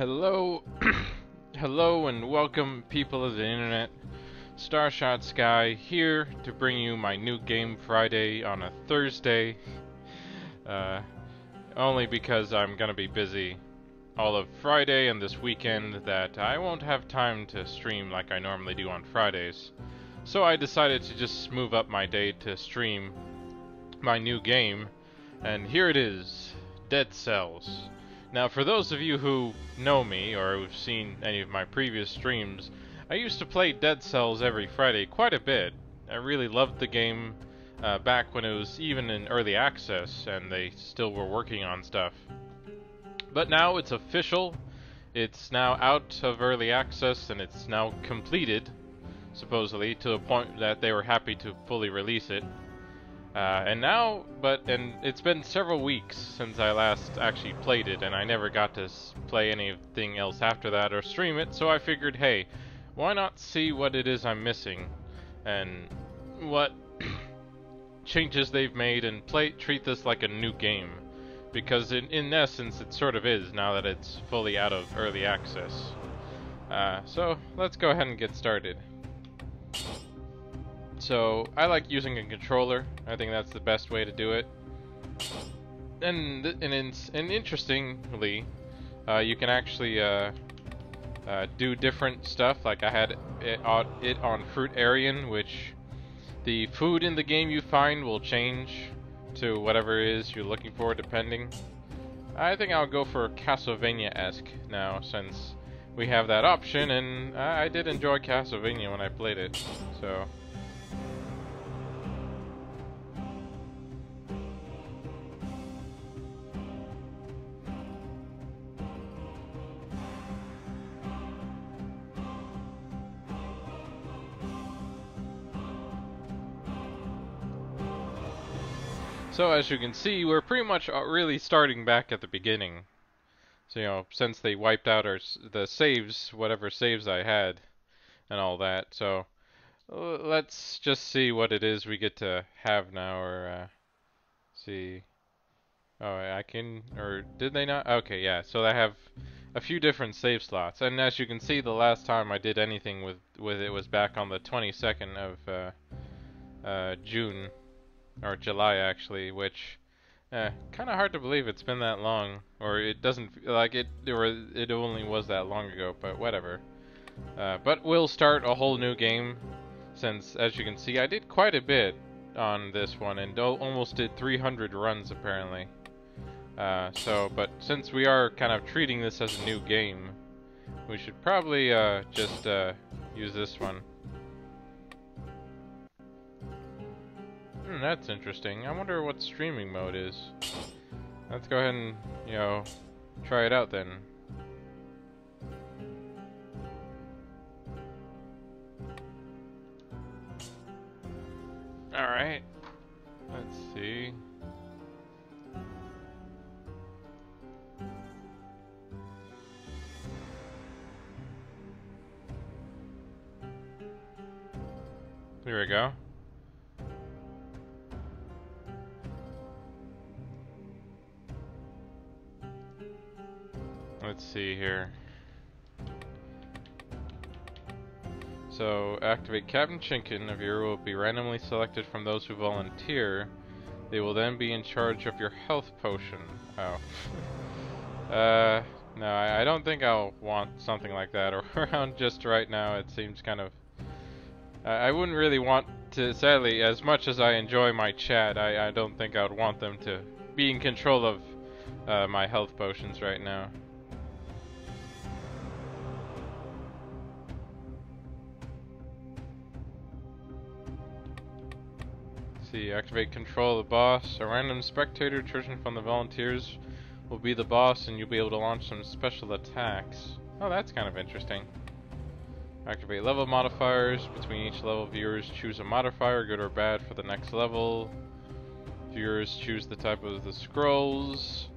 Hello, hello, and welcome, people of the internet. Starshot Sky here to bring you my new game Friday on a Thursday. Only because I'm gonna be busy all of Friday and this weekend that I won't have time to stream like I normally do on Fridays. So I decided to just move up my day to stream my new game, and here it is, Dead Cells. Now, for those of you who know me or who've seen any of my previous streams, I used to play Dead Cells every Friday quite a bit. I really loved the game back when it was even in early access and they still were working on stuff. But now it's official. It's now out of early access and it's now completed, supposedly, to a point that they were happy to fully release it. And it's been several weeks since I last actually played it, and I never got to play anything else after that or stream it, so I figured, hey, why not see what it is I'm missing, and what changes they've made, and treat this like a new game, because in essence it sort of is, now that it's fully out of early access. So let's go ahead and get started. So, I like using a controller. I think that's the best way to do it. And interestingly, you can actually do different stuff. Like I had it on Fruit Arian, which the food in the game you find will change to whatever it is you're looking for, depending. I think I'll go for Castlevania-esque now, since we have that option, and I did enjoy Castlevania when I played it, so... So as you can see, we're pretty much really starting back at the beginning. So, you know, since they wiped out the saves, whatever saves I had, and all that. So, let's just see what it is we get to have now, or, see. Oh, I can, or did they not? Okay, yeah, so I have a few different save slots. And as you can see, the last time I did anything with it was back on the 22nd of June. Or July, actually, which kind of hard to believe it's been that long, or it doesn't like it, or it only was that long ago, but whatever. But we'll start a whole new game, since, as you can see, I did quite a bit on this one, and almost did 300 runs, apparently. But since we are kind of treating this as a new game, we should probably just use this one. That's interesting. I wonder what streaming mode is. Let's go ahead and, you know, try it out then. Alright. Let's see. Here we go. Let's see here. So, activate Captain Chinkin. A viewer will be randomly selected from those who volunteer. They will then be in charge of your health potion. Oh. No, I don't think I'll want something like that around just right now. It seems kind of... I wouldn't really want to, sadly, as much as I enjoy my chat, I don't think I would want them to be in control of my health potions right now. See, activate control of the boss. A random spectator chosen from the volunteers will be the boss, and you'll be able to launch some special attacks. Oh, that's kind of interesting. Activate level modifiers. Between each level, viewers choose a modifier, good or bad, for the next level. Viewers choose the type of the scrolls.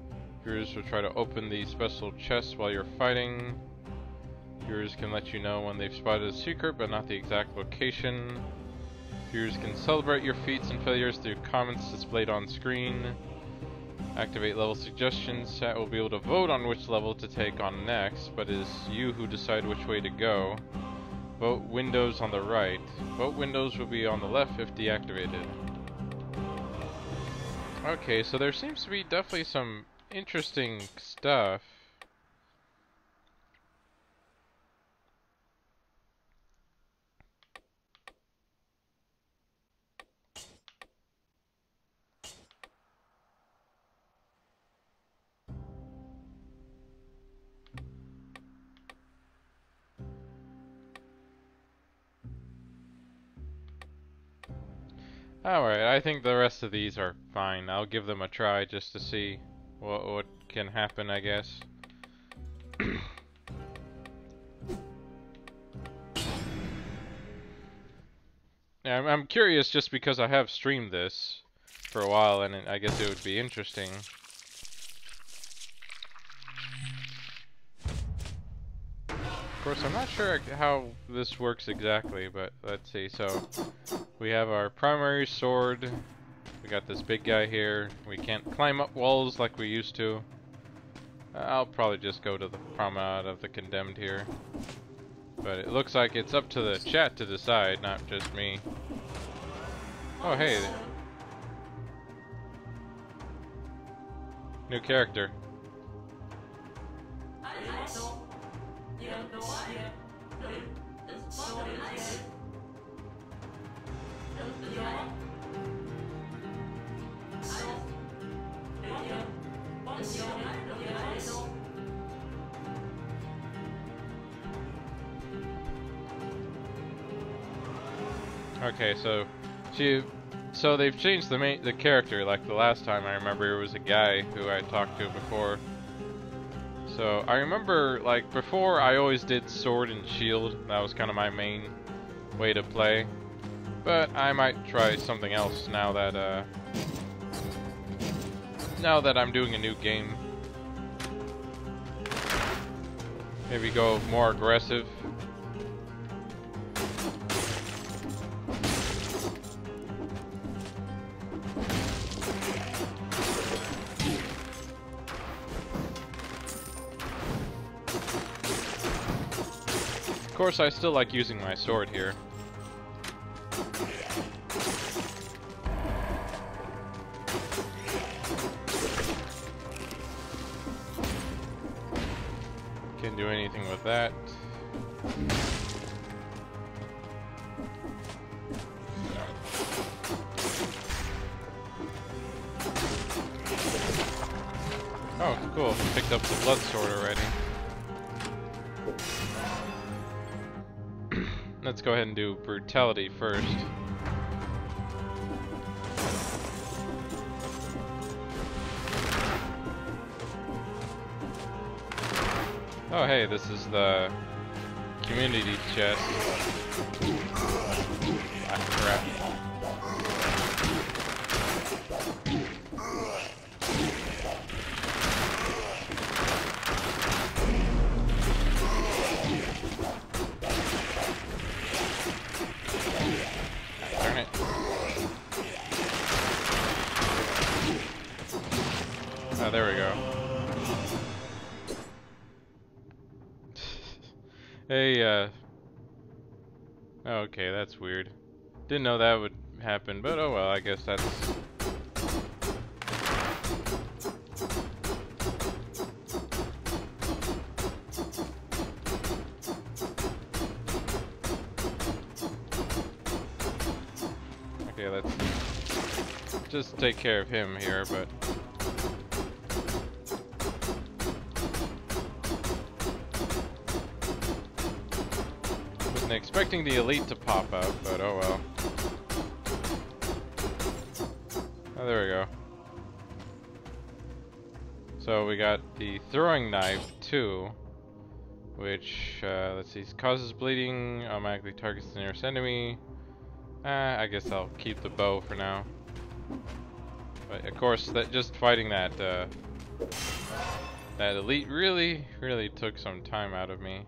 Viewers will try to open the special chests while you're fighting. Viewers can let you know when they've spotted a secret, but not the exact location. Viewers can celebrate your feats and failures through comments displayed on screen. Activate level suggestions. Chat will be able to vote on which level to take on next, but it is you who decide which way to go. Vote windows on the right. Vote windows will be on the left if deactivated. Okay, so there seems to be definitely some interesting stuff. Alright, I think the rest of these are fine. I'll give them a try just to see what can happen, I guess. Yeah, I'm curious just because I have streamed this for a while, and I guess it would be interesting. Of course, I'm not sure how this works exactly, but let's see. So, we have our primary sword. We got this big guy here. We can't climb up walls like we used to. I'll probably just go to the Promenade of the Condemned here. But it looks like it's up to the chat to decide, not just me. Oh, hey. New character. Okay, so they've changed the character. Like the last time, I remember it was a guy who I talked to before. So I remember, like before, I always did sword and shield. That was kind of my main way to play. But I might try something else now that I'm doing a new game. Maybe go more aggressive. Of course, I still like using my sword here. Can't do anything with that. Oh, cool. Picked up the blood sword already. Let's go ahead and do brutality first. Oh hey, this is the community chest. Ah, crap. Darn it. Oh, there we go. Hey, okay, that's weird. Didn't know that would happen, but oh well, I guess that's... Okay, let's just take care of him here, but... Wasn't expecting the elite to pop up, but oh well. Oh, there we go. So we got the throwing knife too, which let's see, causes bleeding, automatically targets the nearest enemy. I guess I'll keep the bow for now. But of course, that just fighting that that elite really took some time out of me.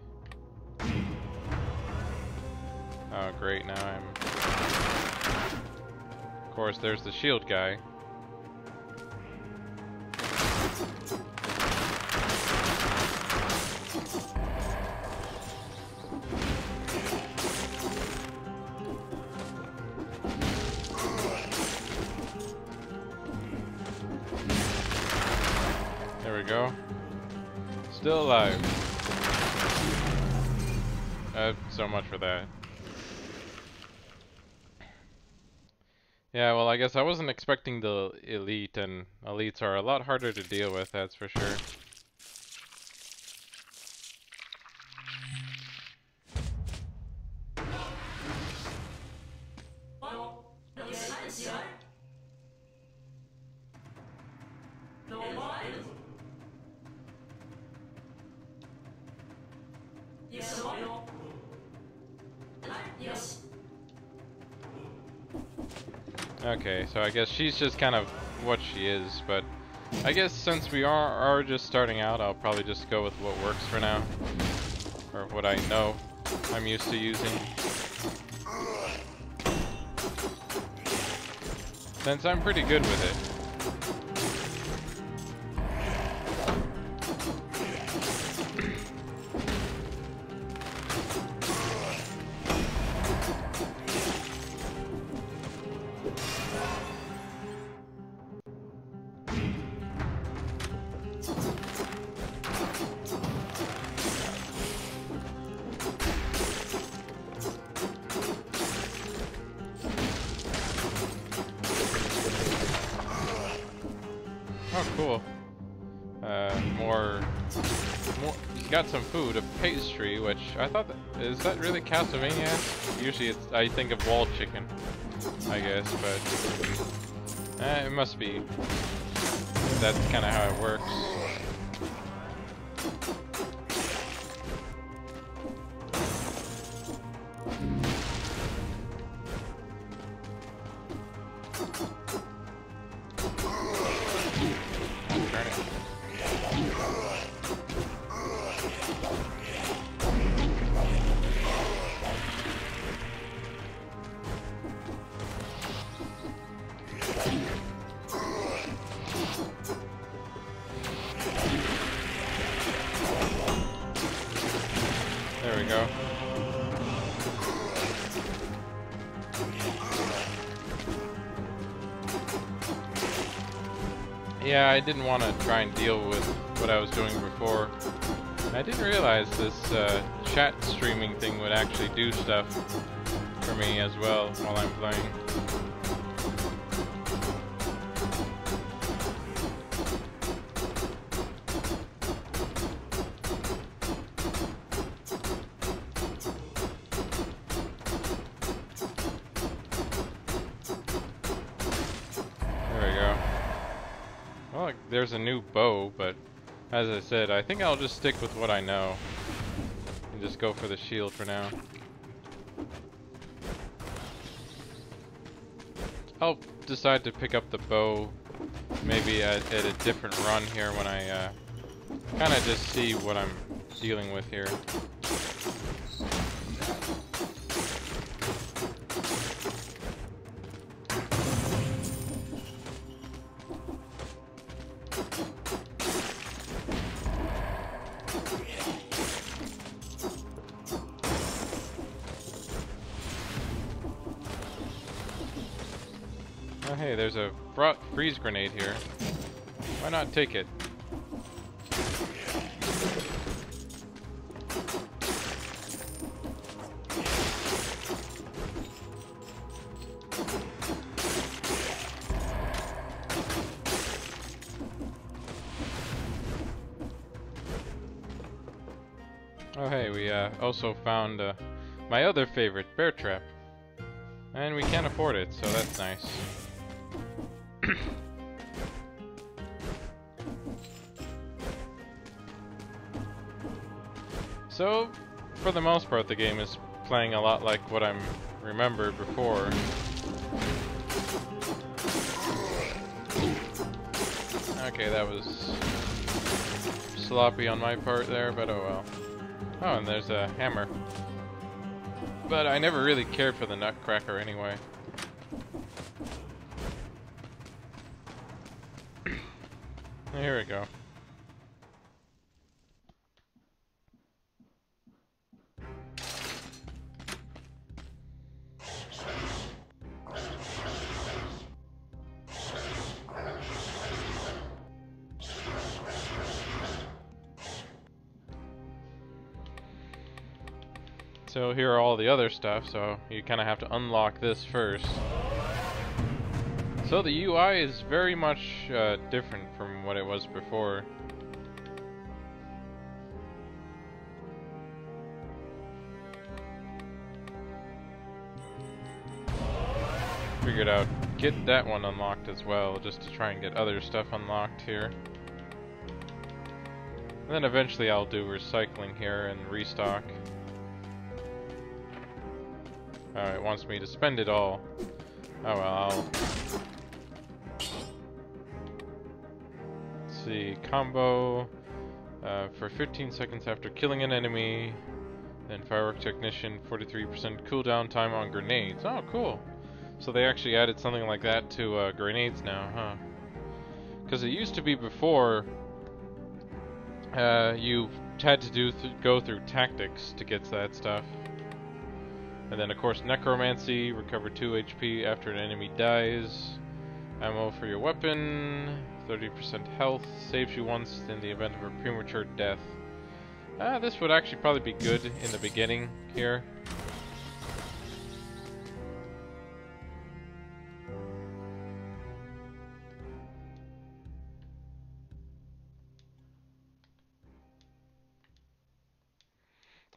Oh great, now I'm... Of course, there's the shield guy. go. Still alive. So much for that. Yeah, well, I guess I wasn't expecting the elite, and elites are a lot harder to deal with, that's for sure. Okay, so I guess she's just kind of what she is, but I guess since we are just starting out, I'll probably just go with what works for now. Or what I know I'm used to using. Since I'm pretty good with it. Oh, cool. More. Got some food, a pastry, which I thought is that really Castlevania? Usually I think of wall chicken, I guess, but it must be. That's kind of how it works. There we go. Yeah, I didn't want to try and deal with what I was doing before. I didn't realize this chat streaming thing would actually do stuff for me as well while I'm playing. Well, there's a new bow, but as I said, I think I'll just stick with what I know and just go for the shield for now. I'll decide to pick up the bow maybe at a different run here when I kind of just see what I'm dealing with here. Oh hey, there's a freeze grenade here. Why not take it? Oh hey, we also found my other favorite, Bear Trap. And we can't afford it, so that's nice. So, for the most part, the game is playing a lot like what I remembered before. Okay, that was sloppy on my part there, but oh well. Oh, and there's a hammer. But I never really cared for the Nutcracker anyway. Here we go. So here are all the other stuff, so you kind of have to unlock this first. So the UI is very much different from what it was before. Figured out get that one unlocked as well, just to try and get other stuff unlocked here. And then eventually I'll do recycling here and restock. Oh, it wants me to spend it all. Oh well, let's see, combo for 15 seconds after killing an enemy. Then firework technician, 43% cooldown time on grenades. Oh, cool. So they actually added something like that to grenades now, huh? Because it used to be before you had to go through tactics to get to that stuff. And then of course necromancy, recover 2 HP after an enemy dies. Ammo for your weapon, 30% health, saves you once in the event of a premature death. This would actually probably be good in the beginning here.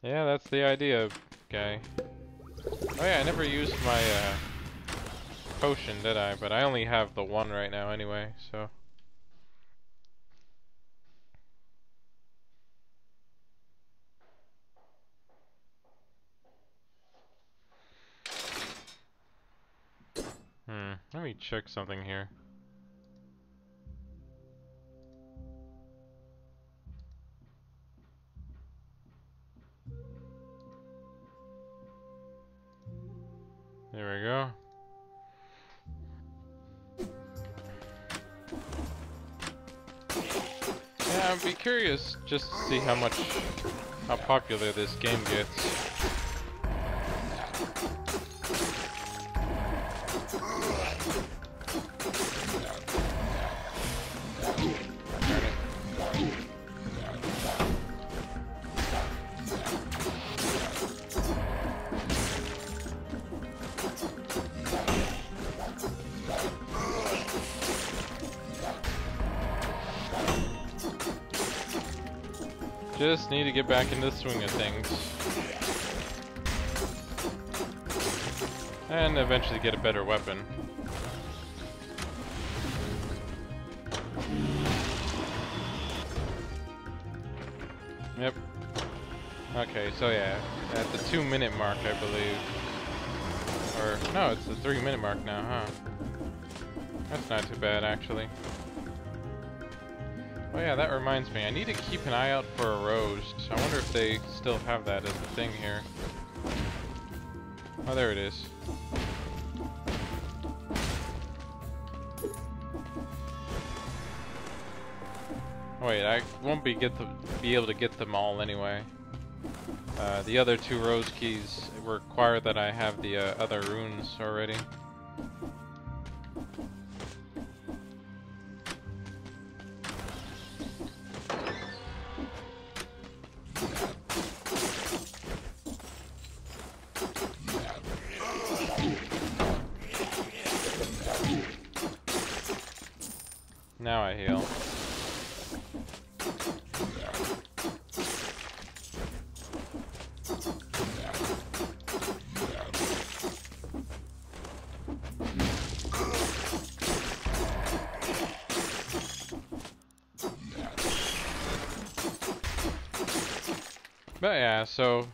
Yeah, that's the idea, guy. Oh yeah, I never used my potion, did I? But I only have the one right now anyway, so... let me check something here. There we go. Yeah, I'd be curious just to see how popular this game gets. Just need to get back into the swing of things. And eventually get a better weapon. Yep. Okay, so yeah, at the 2-minute mark, I believe. Or, no, it's the 3-minute mark now, huh? That's not too bad, actually. Oh yeah, that reminds me, I need to keep an eye out for a rose. I wonder if they still have that as a thing here. Oh, there it is. Oh, wait, I won't be able to get them all anyway. The other 2 rose keys require that I have the other runes already. Now I heal. But yeah, so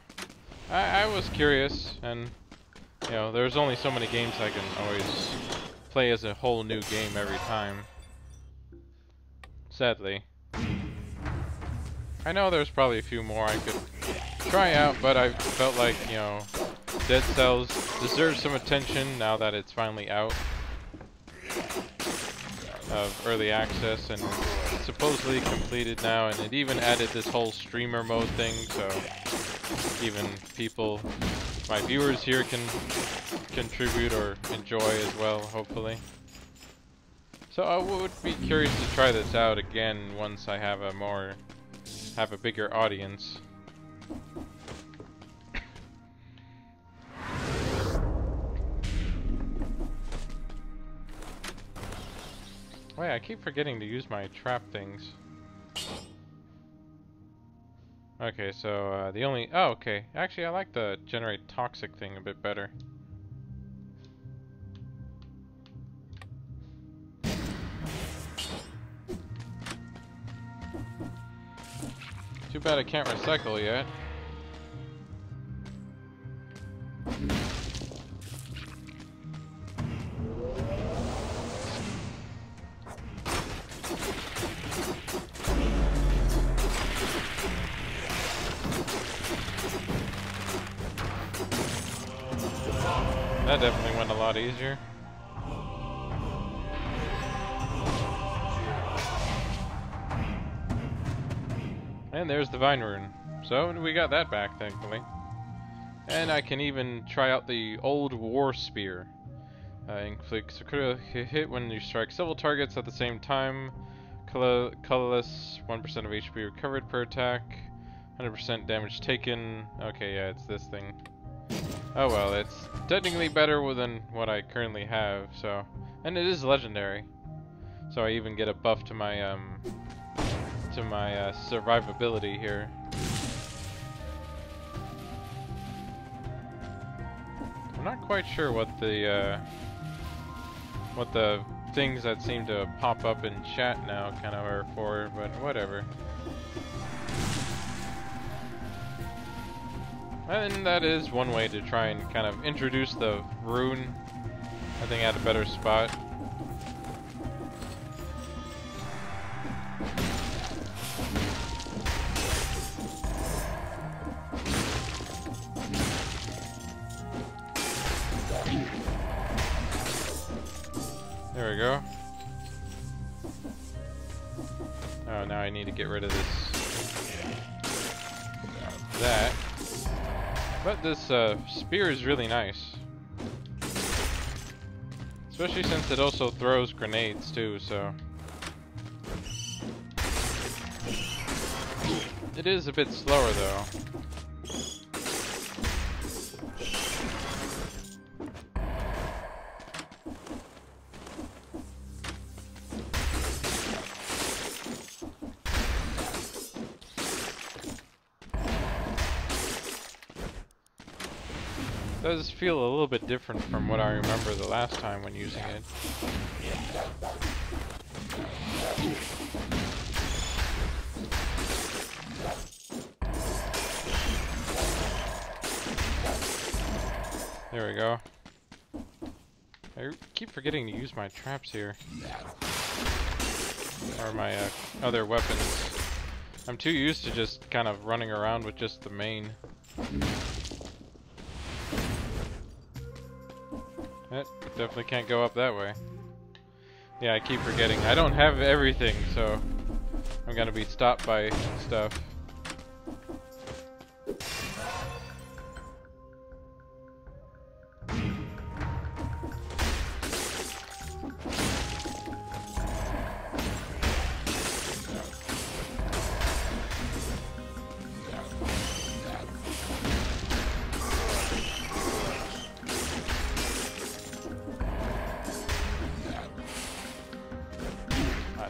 I was curious, and you know, there's only so many games I can always play as a whole new game every time. Sadly. I know there's probably a few more I could try out, but I felt like, you know, Dead Cells deserves some attention now that it's finally out of early access and supposedly completed now, and it even added this whole streamer mode thing, so even people, my viewers here, can contribute or enjoy as well, hopefully. So I would be curious to try this out again once I have a bigger audience. Wait, I keep forgetting to use my trap things. Okay, so the only... Oh, okay. Actually, I like the generate toxic thing a bit better. Too bad I can't recycle yet. That definitely went a lot easier. And there's the Vine Rune. So we got that back, thankfully. And I can even try out the old War Spear. Inflicts a critical hit when you strike several targets at the same time. Colorless, 1% of HP recovered per attack. 100% damage taken. Okay, yeah, it's this thing. Oh well, it's technically better than what I currently have, so... And it is legendary. So I even get a buff to my, survivability here. I'm not quite sure what the things that seem to pop up in chat now kind of are for, but whatever. And that is one way to try and kind of introduce the rune, I think, at a better spot. There we go. Oh, now I need to get rid of this. That. But this spear is really nice. Especially since it also throws grenades too, so... It is a bit slower though. Does feel a little bit different from what I remember the last time when using it. There we go. I keep forgetting to use my traps here. Or my other weapons. I'm too used to just kind of running around with just the main. Definitely can't go up that way. Yeah, I keep forgetting. I don't have everything, so I'm gonna be stopped by stuff.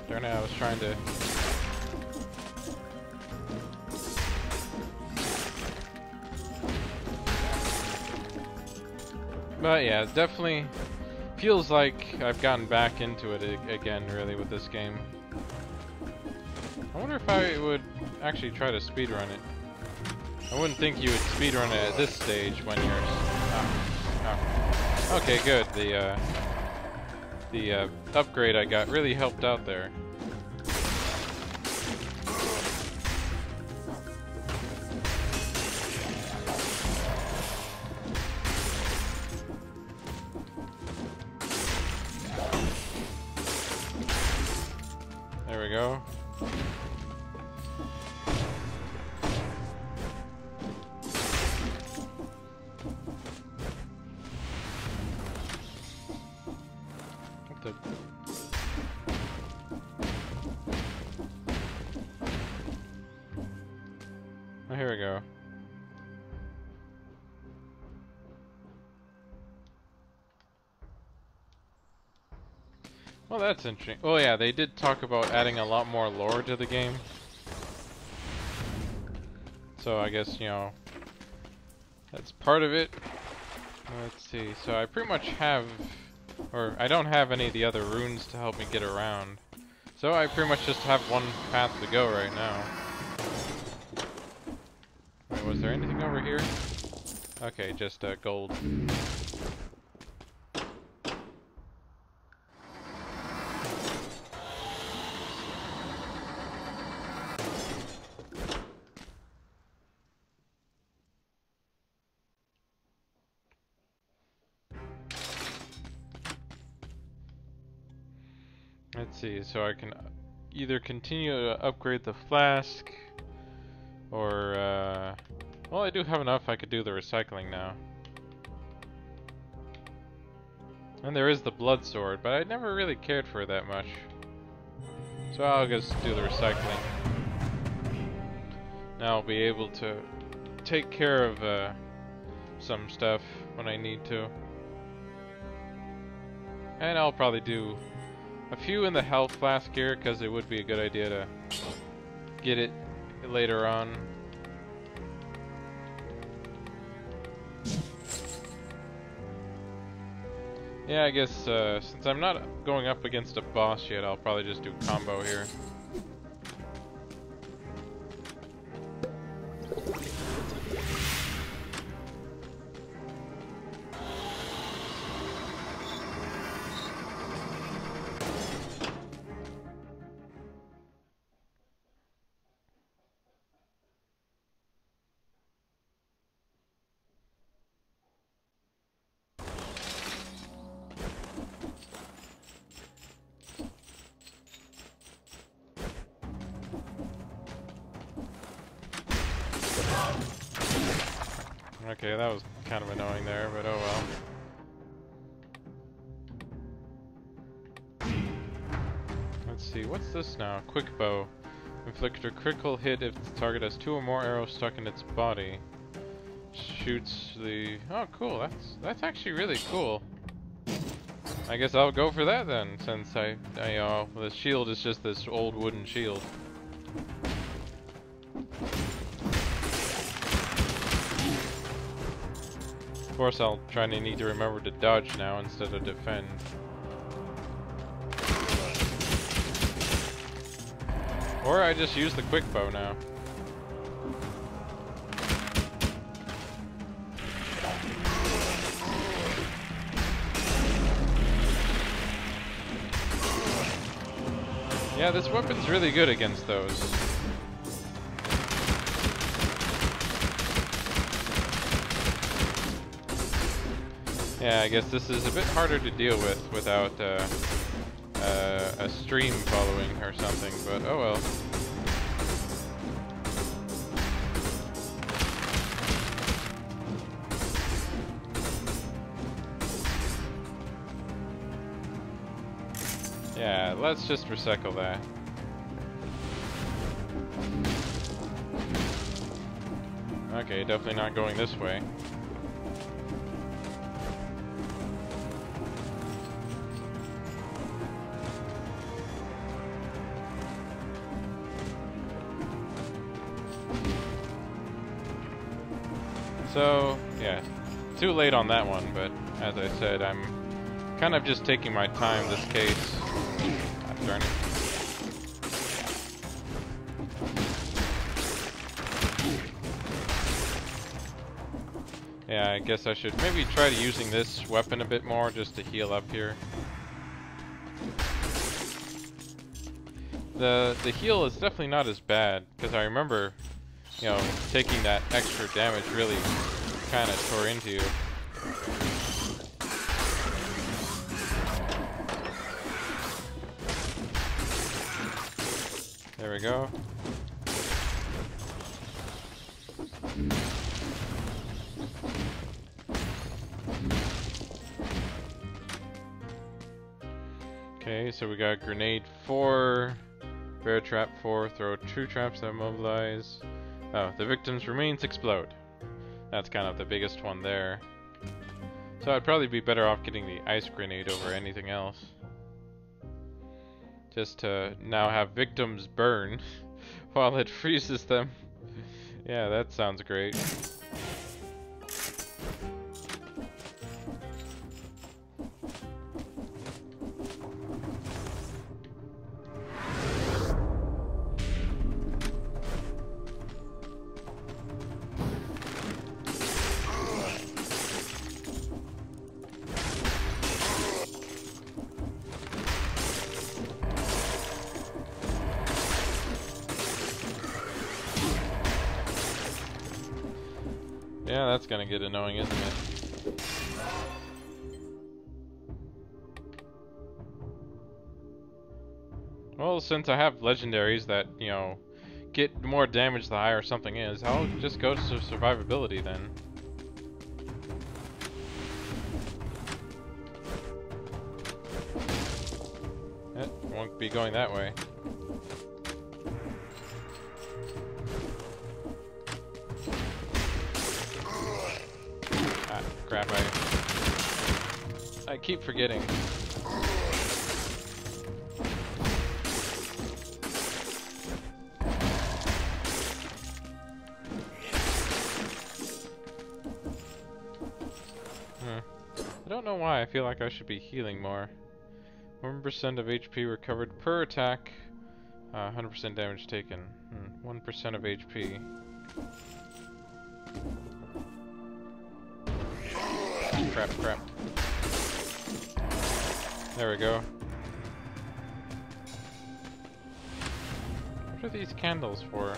Darn it, I was trying to... But yeah, it definitely feels like I've gotten back into it again, really, with this game. I wonder if I would actually try to speedrun it. I wouldn't think you would speedrun it at this stage when you're... Oh. Okay, good. The upgrade I got really helped out there. There we go. What the... Oh, here we go. Well, that's interesting. Oh yeah, they did talk about adding a lot more lore to the game. So I guess, you know, that's part of it. Let's see, so I pretty much have, or I don't have any of the other runes to help me get around. So I pretty much just have one path to go right now. Wait, was there anything over here? Okay, just gold. Let's see, so I can either continue to upgrade the flask, or, well, I do have enough, I could do the recycling now. And there is the blood sword, but I never really cared for it that much. So I'll just do the recycling. Now I'll be able to take care of, some stuff when I need to. And I'll probably do a few in the health flask here, because it would be a good idea to get it later on. Yeah, I guess since I'm not going up against a boss yet, I'll probably just do combo here. Okay, that was kind of annoying there, but oh well. Let's see, what's this now? Quick bow. Inflict a critical hit if the target has 2 or more arrows stuck in its body. Shoots the... Oh, cool. That's actually really cool. I guess I'll go for that then, since the shield is just this old wooden shield. Of course, I'll try to need to remember to dodge now instead of defend. Or I just use the quick bow now. Yeah, this weapon's really good against those. Yeah, I guess this is a bit harder to deal with without a stream following or something, but oh well. Yeah, let's just recycle that. Okay, definitely not going this way. So, yeah, too late on that one, but as I said, I'm kind of just taking my time this case. Darn it. Yeah, I guess I should maybe try to using this weapon a bit more just to heal up here. The heal is definitely not as bad, because I remember, you know, taking that extra damage really kind of tore into you. There we go. Okay, so we got grenade 4, bear trap 4, throw 2 traps that immobilize. Oh, the victim's remains explode. That's kind of the biggest one there. So I'd probably be better off getting the ice grenade over anything else. just to now have victims burn while it freezes them. Yeah, that sounds great. Yeah, that's gonna get annoying, isn't it? Well, since I have legendaries that, you know, get more damage the higher something is, I'll just go to survivability then. It won't be going that way. Crap, I keep forgetting. I don't know why I feel like I should be healing more. 1% of HP recovered per attack. 100% damage taken. 1% of HP. Crap. There we go. What are these candles for?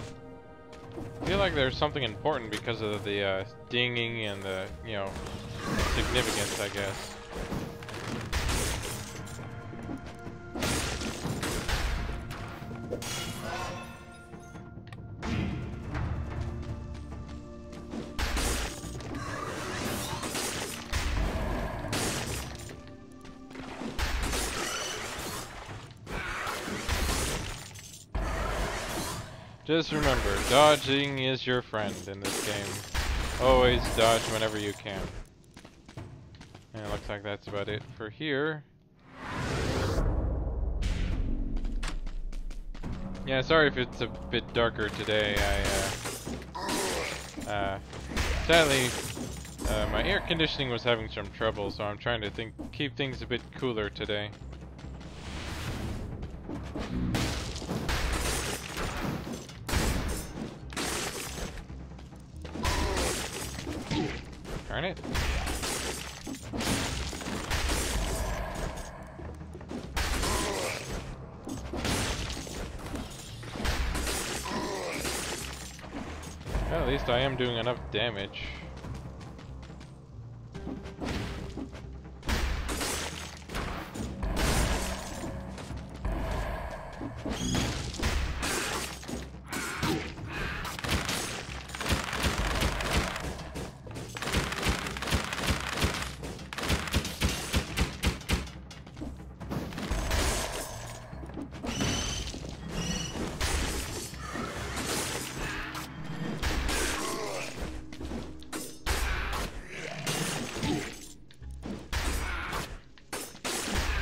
I feel like there's something important because of the dinging and the, you know, significance, I guess. Just remember, dodging is your friend in this game. Always dodge whenever you can. And it looks like that's about it for here. Yeah, sorry if it's a bit darker today. Sadly, my air conditioning was having some trouble, so I'm trying to keep things a bit cooler today. Darn it. Well, at least I am doing enough damage.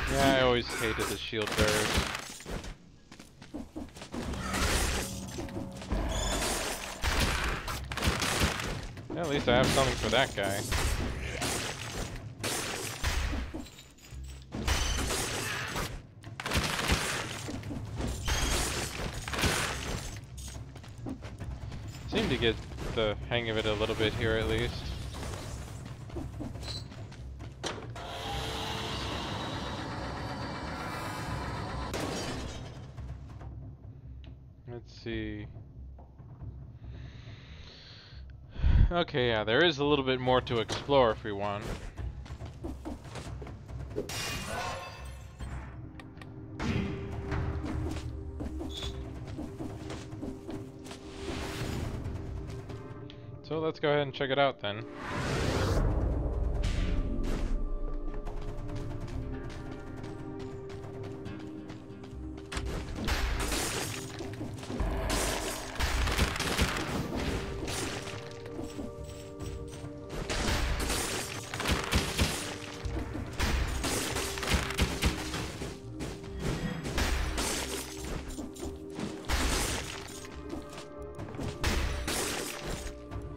Yeah, I always hated the shield bearers. Yeah, at least I have something for that guy. Seem to get the hang of it a little bit here at least. Let's see. Okay, yeah, there is a little bit more to explore if we want. So let's go ahead and check it out then.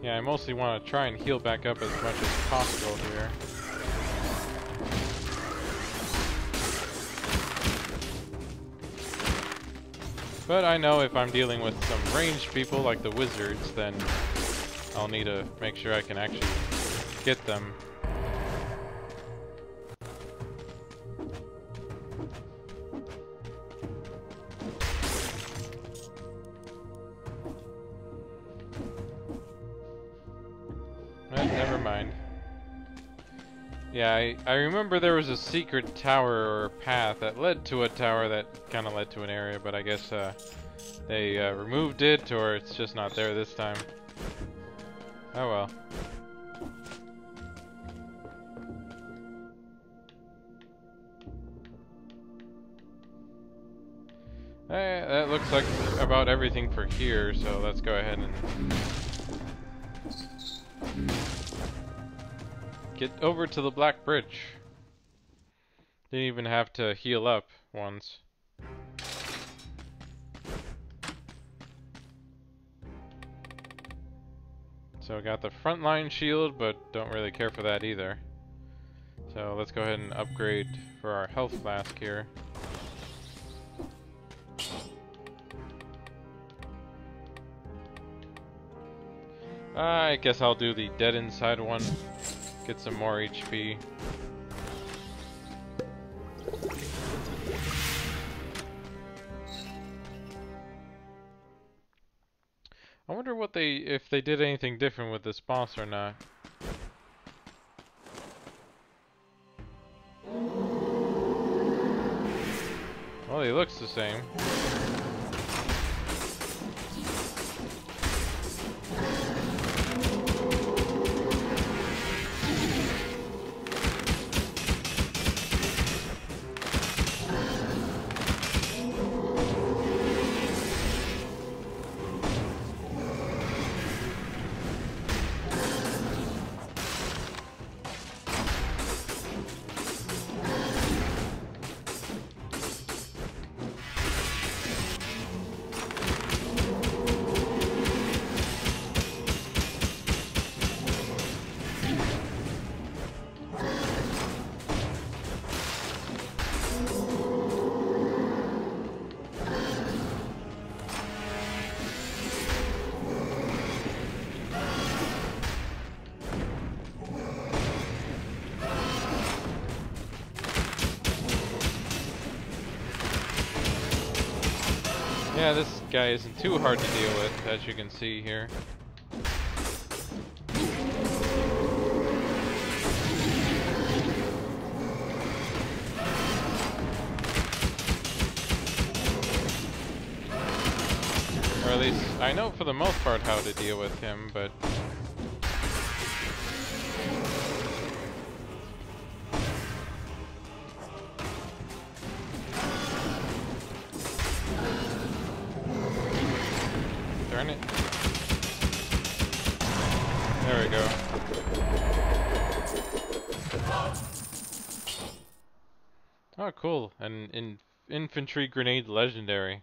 Yeah, I mostly want to try and heal back up as much as possible here. But I know if I'm dealing with some ranged people like the wizards, then I'll need to make sure I can actually get them. Never mind. Yeah, I remember there was a secret tower or path that led to a tower that kind of led to an area, but I guess they removed it, or it's just not there this time. Oh well. That looks like about everything for here, so let's go ahead and get over to the Black Bridge. Didn't even have to heal up once. So I got the frontline shield, but don't really care for that either. So let's go ahead and upgrade for our health flask here. I guess I'll do the dead inside one. Get some more HP. I wonder what if they did anything different with this boss or not. Well, he looks the same. Yeah, this guy isn't too hard to deal with, as you can see here. Or at least, I know for the most part how to deal with him, but... Darn it. There we go. Oh, cool. An infantry grenade legendary.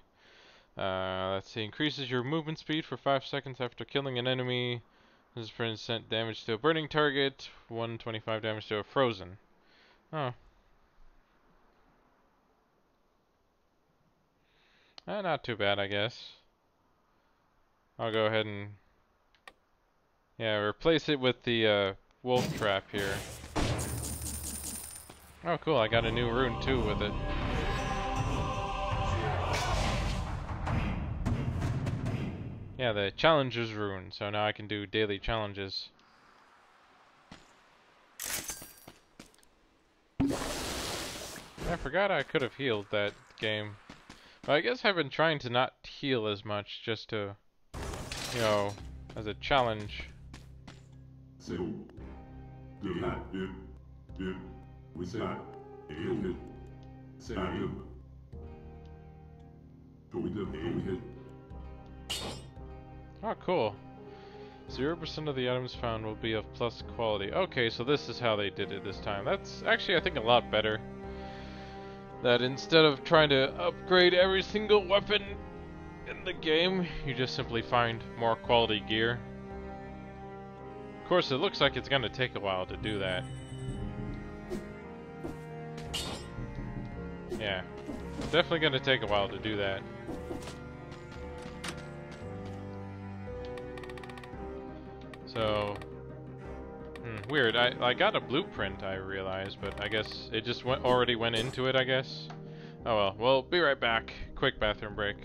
Let's see. Increases your movement speed for 5 seconds after killing an enemy. This is for % damage to a burning target. 125 damage to a frozen. Oh. Not too bad, I guess. I'll go ahead and... yeah, replace it with the wolf trap here. Oh, cool. I got a new rune, too, with it. Yeah, the challenger's rune, so now I can do daily challenges. I forgot I could have healed that game. But I guess I've been trying to not heal as much, just to, you know, as a challenge. Oh, cool. 0% of the items found will be of plus quality. Okay, so this is how they did it this time. That's actually, I think, a lot better. That instead of trying to upgrade every single weapon in the game, you just simply find more quality gear. Of course, it looks like it's gonna take a while to do that. Yeah, definitely gonna take a while to do that. So, weird. I got a blueprint, I realized, but I guess it just already went into it, I guess. Oh well, we'll be right back. Quick bathroom break.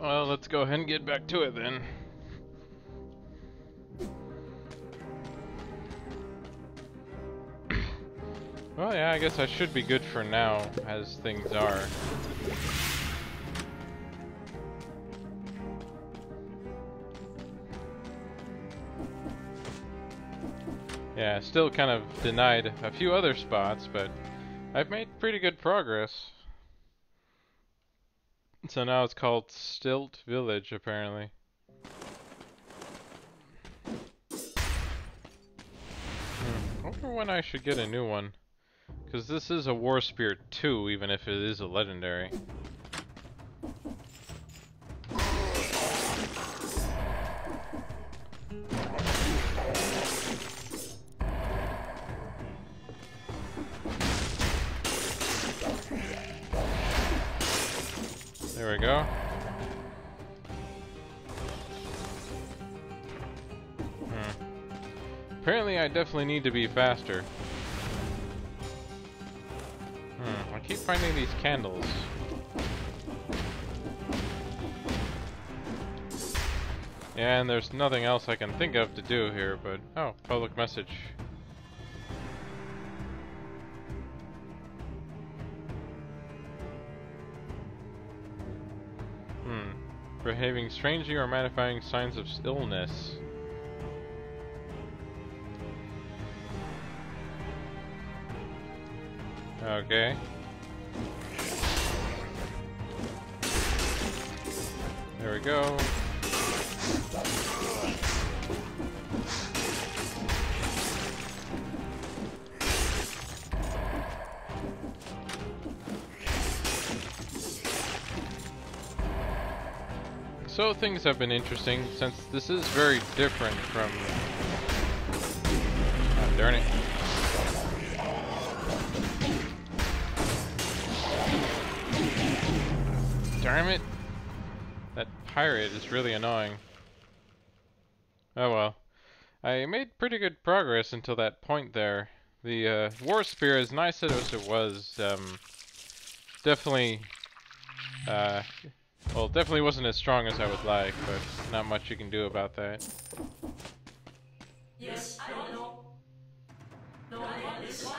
Well, let's go ahead and get back to it then. Well, yeah, I guess I should be good for now, as things are. Yeah, still kind of denied a few other spots, but I've made pretty good progress. So now it's called Stilt Village, apparently. I wonder when I should get a new one. Because this is a War Spear 2, even if it is a legendary. There we go. Apparently I definitely need to be faster. keep finding these candles. Yeah, and there's nothing else I can think of to do here, but... Oh, public message. Behaving strangely or manifesting signs of illness. Okay. There we go. So things have been interesting since this is very different from... Oh, darn it. Darn it! That pirate is really annoying. Oh well. I made pretty good progress until that point there. The War Spear, as nice as it was, definitely... well, definitely wasn't as strong as I would like, but not much you can do about that. Yes, I don't know. No, I want this one.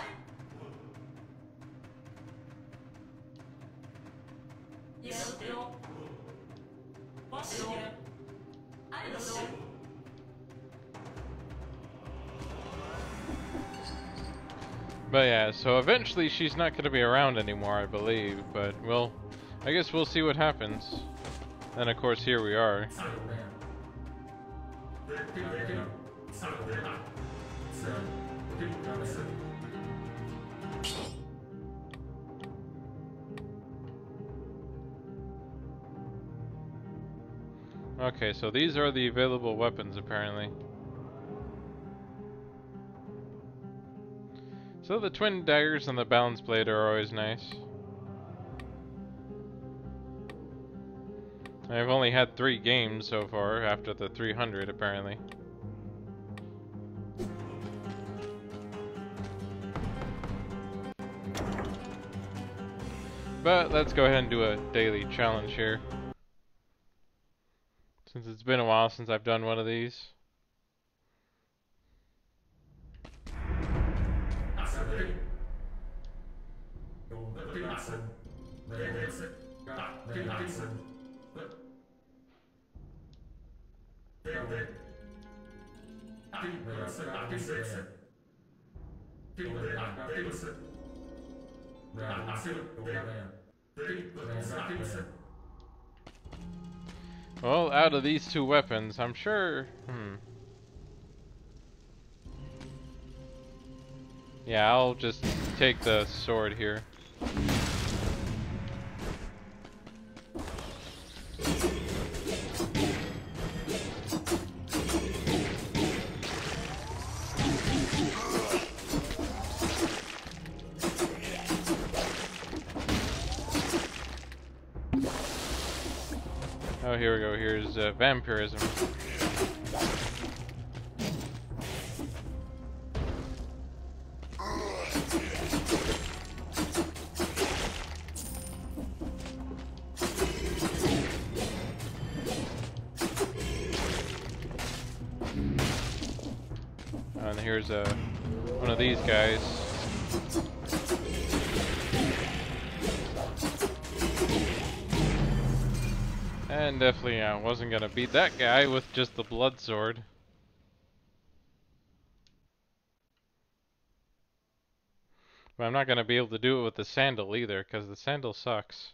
Yes, no. What's wrong? I don't know. But yeah, so eventually she's not going to be around anymore, I believe, but well, I guess we'll see what happens. And of course, here we are. Okay, so these are the available weapons, apparently. So the twin daggers and the balance blade are always nice. I've only had 3 games so far after the 300, apparently. But let's go ahead and do a daily challenge here, since it's been a while since I've done one of these. Well, out of these 2 weapons, I'm sure... Yeah, I'll just take the sword here. Oh, here we go. Here's vampirism. And here's one of these guys. And definitely I wasn't gonna beat that guy with just the blood sword. But I'm not gonna be able to do it with the sandal either, because the sandal sucks.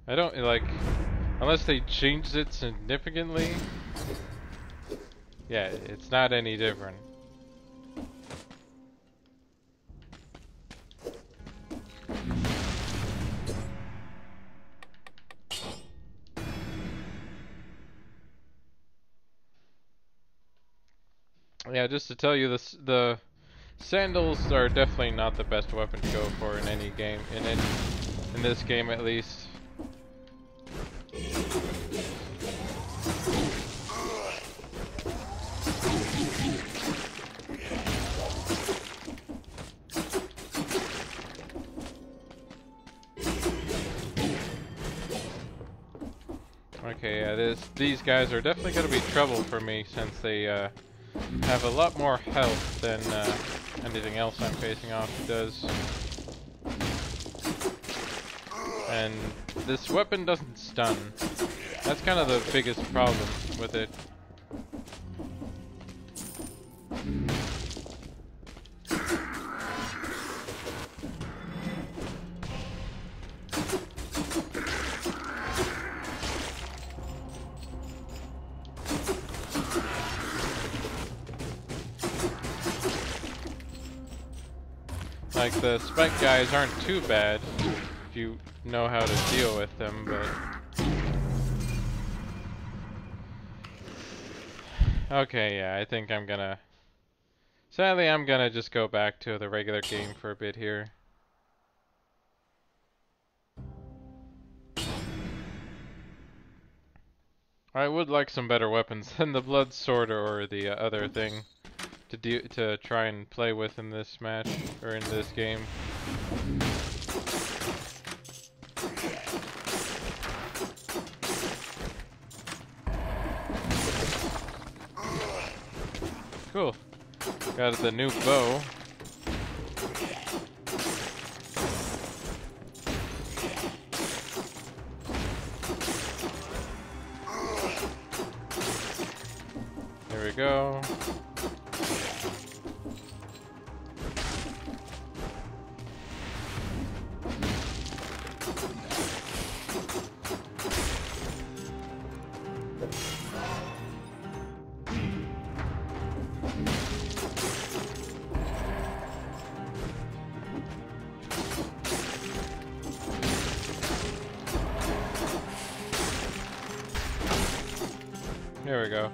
I don't like, unless they changed it significantly. Yeah, it's not any different. Yeah, just to tell you, the sandals are definitely not the best weapon to go for in any game, in this game at least. these guys are definitely going to be trouble for me since they have a lot more health than anything else I'm facing off does. And this weapon doesn't stun. That's kind of the biggest problem with it. Like, the spike guys aren't too bad if you know how to deal with them, but... Okay, yeah, I think I'm gonna... Sadly, I'm gonna just go back to the regular game for a bit here. I would like some better weapons than the blood sword or the other thing to try and play with in this match, or in this game. Cool. Got the new bow. There we go. There we go.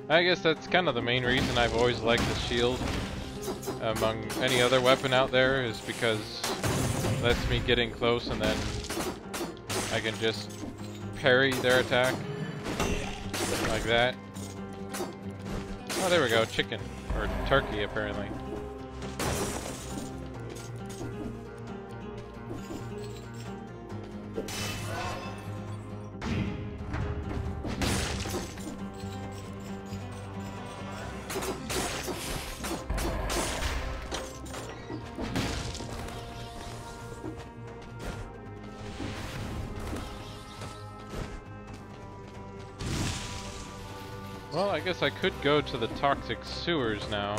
I guess that's kind of the main reason I've always liked the shield among any other weapon out there, is because it lets me get in close and then I can just parry their attack like that. Oh, there we go, chicken, or turkey apparently. Well, I guess I could go to the toxic sewers now.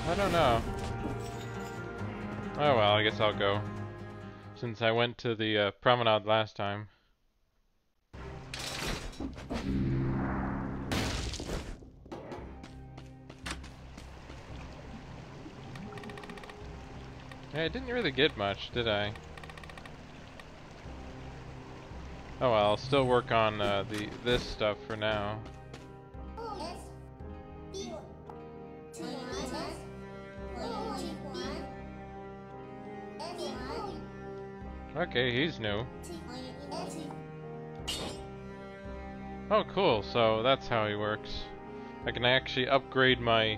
I don't know. Oh well, I guess I'll go. Since I went to the promenade last time. Yeah, I didn't really get much, did I? Oh well, I'll still work on this stuff for now. Okay, he's new. Oh cool, so that's how he works. I can actually upgrade my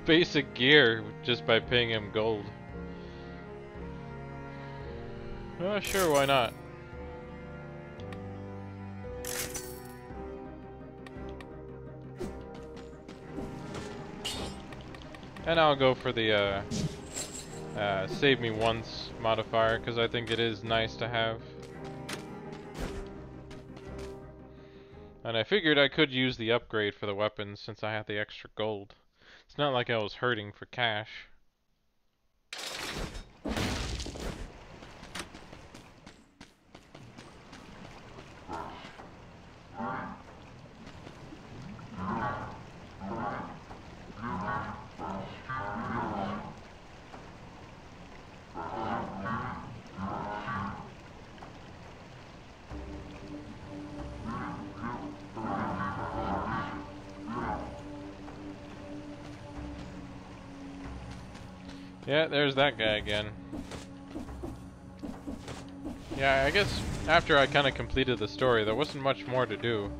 basic gear just by paying him gold. Sure, why not? And I'll go for the save me once modifier, because I think it is nice to have. And I figured I could use the upgrade for the weapons since I have the extra gold. It's not like I was hurting for cash. Yeah, there's that guy again. Yeah, I guess after I kind of completed the story, there wasn't much more to do.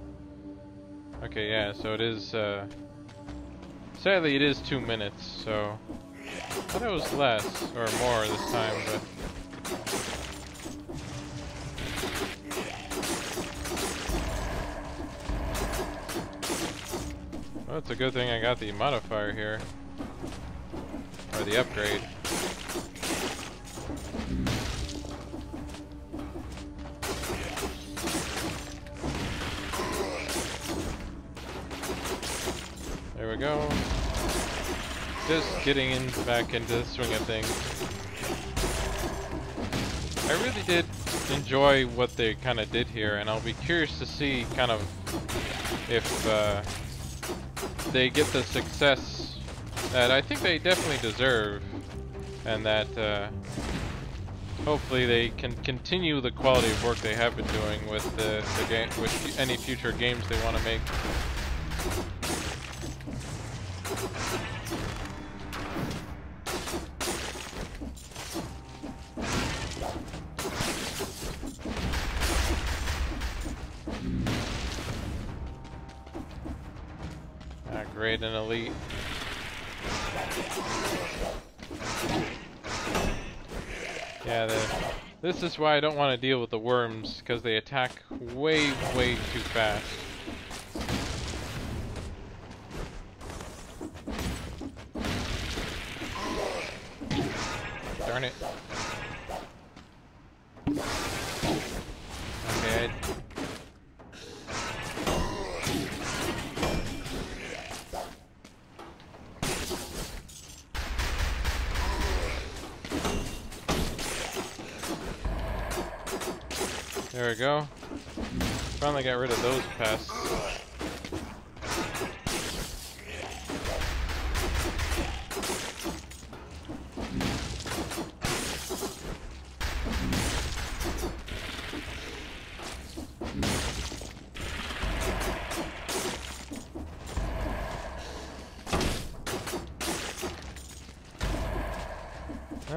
Okay, yeah, so it is, sadly it is 2 minutes, so I thought it was less, or more this time, but well, it's a good thing I got the modifier here, or the upgrade. There we go. Just getting back into the swing of things. I really did enjoy what they kind of did here, and I'll be curious to see kind of if they get the success that I think they definitely deserve, and that hopefully they can continue the quality of work they have been doing with the game, with any future games they want to make. Great and elite. Yeah, this is why I don't want to deal with the worms, because they attack way too fast. Darn it. Okay. There we go. Finally got rid of those pests.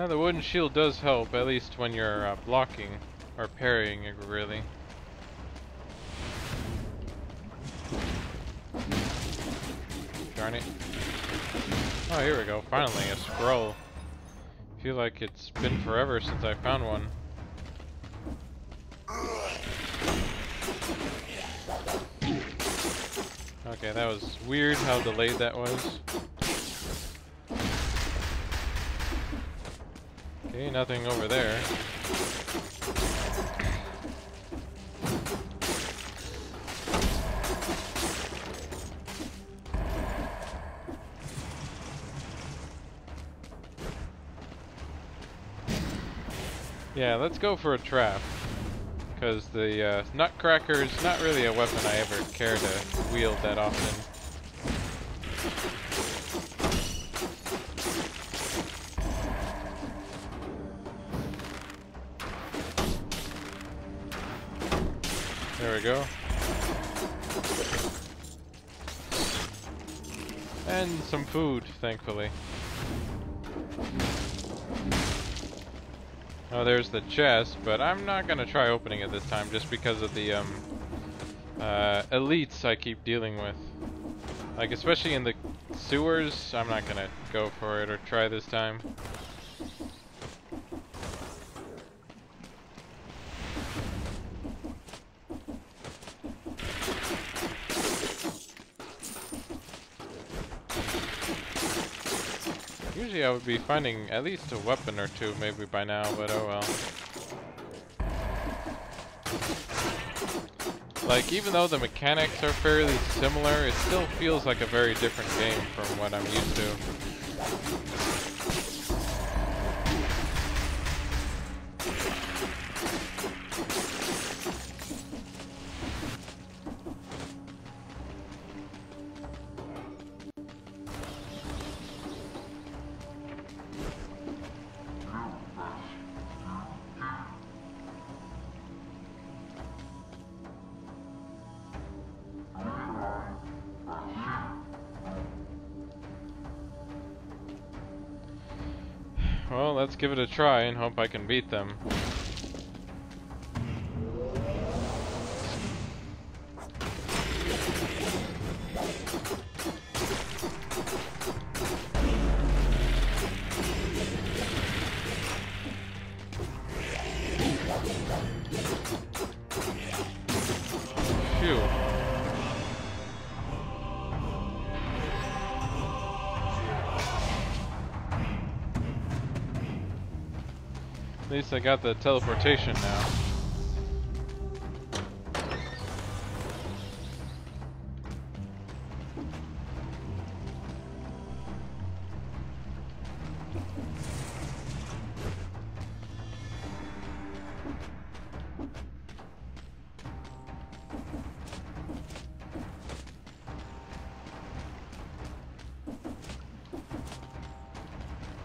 The wooden shield does help, at least when you're blocking. Or parrying, really. Darn it. Oh, here we go. Finally, a scroll. I feel like it's been forever since I found one. Okay, that was weird how delayed that was. Okay, nothing over there. Yeah, let's go for a trap, because the Nutcracker is not really a weapon I ever care to wield that often. There we go. And some food, thankfully. Oh, there's the chest, but I'm not gonna try opening it this time just because of the elites I keep dealing with. Like, especially in the sewers, I'm not gonna go for it or try this time. Usually I would be finding at least a weapon or two maybe by now, but oh well. Like, even though the mechanics are fairly similar, it still feels like a very different game from what I'm used to. Well, let's give it a try and hope I can beat them. At least I got the teleportation now.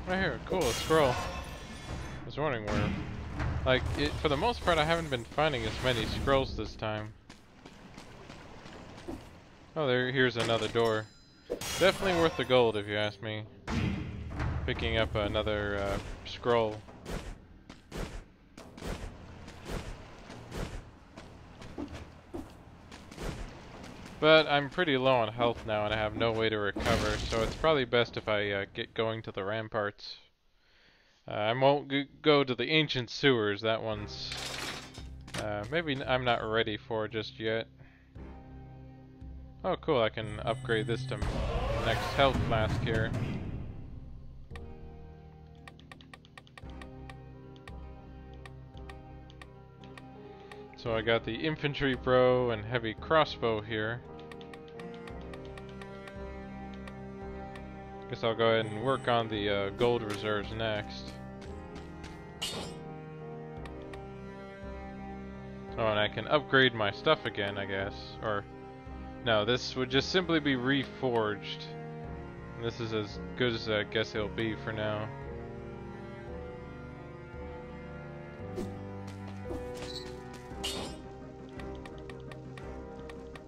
Right here, cool, a scroll. I was wondering where. Like, for the most part, I haven't been finding as many scrolls this time. Oh, here's another door. Definitely worth the gold, if you ask me. Picking up another scroll. But I'm pretty low on health now and I have no way to recover, so it's probably best if I get going to the ramparts. I won't go to the ancient sewers, that one's maybe I'm not ready for just yet. Oh cool, I can upgrade this to next health flask here. So I got the infantry bow and heavy crossbow here. Guess I'll go ahead and work on the gold reserves next. Oh, and I can upgrade my stuff again, I guess. Or, no, this would just simply be reforged. And this is as good as I guess it'll be for now.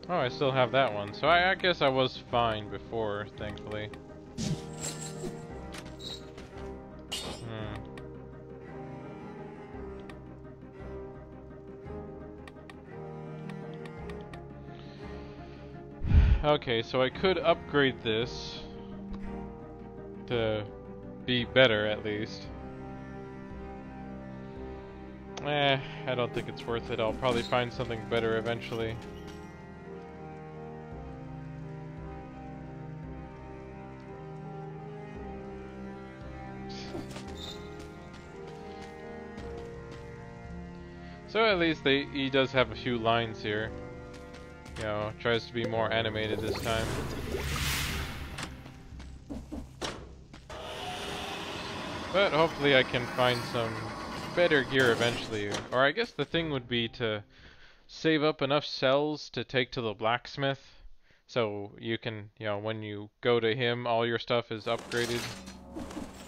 Oh, I still have that one. So I guess I was fine before, thankfully. Okay, so I could upgrade this to be better at least. I don't think it's worth it. I'll probably find something better eventually. So at least he does have a few lines here. You know, tries to be more animated this time. But hopefully I can find some better gear eventually. Or I guess the thing would be to save up enough cells to take to the blacksmith. So you can, you know, when you go to him, all your stuff is upgraded.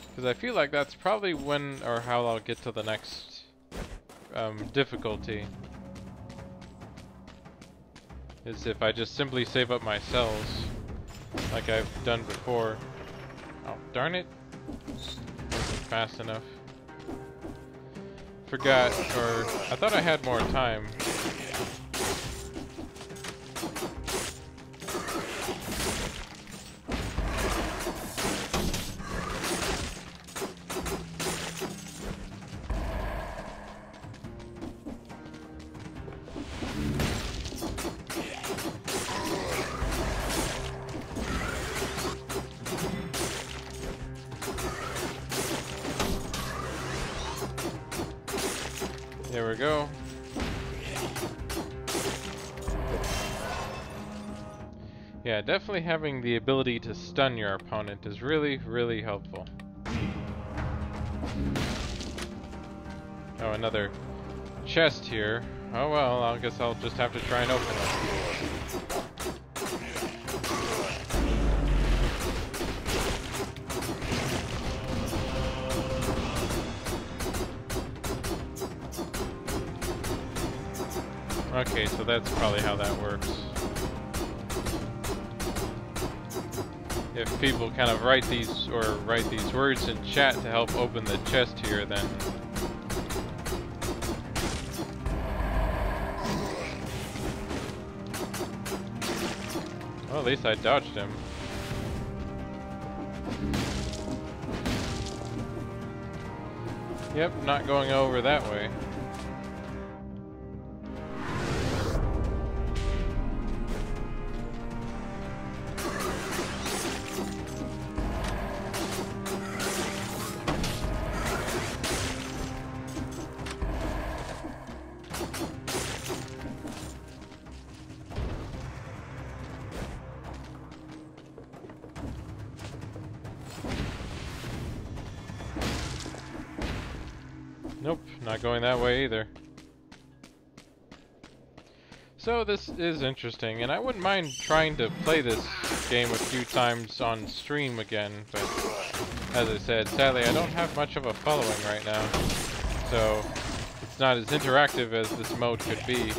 Because I feel like that's probably when or how I'll get to the next difficulty. Is if I just simply save up my cells, like I've done before. Oh, darn it. Wasn't fast enough. Forgot, or I thought I had more time. There we go. Yeah, definitely having the ability to stun your opponent is really, really helpful. Oh, another chest here. Oh well, I guess I'll just have to try and open it. Okay, so that's probably how that works. If people kind of write these words in chat to help open the chest here, then well, at least I dodged him. Yep, not going over that way. Nope, not going that way either. So this is interesting, and I wouldn't mind trying to play this game a few times on stream again, but as I said, sadly I don't have much of a following right now, so it's not as interactive as this mode could be.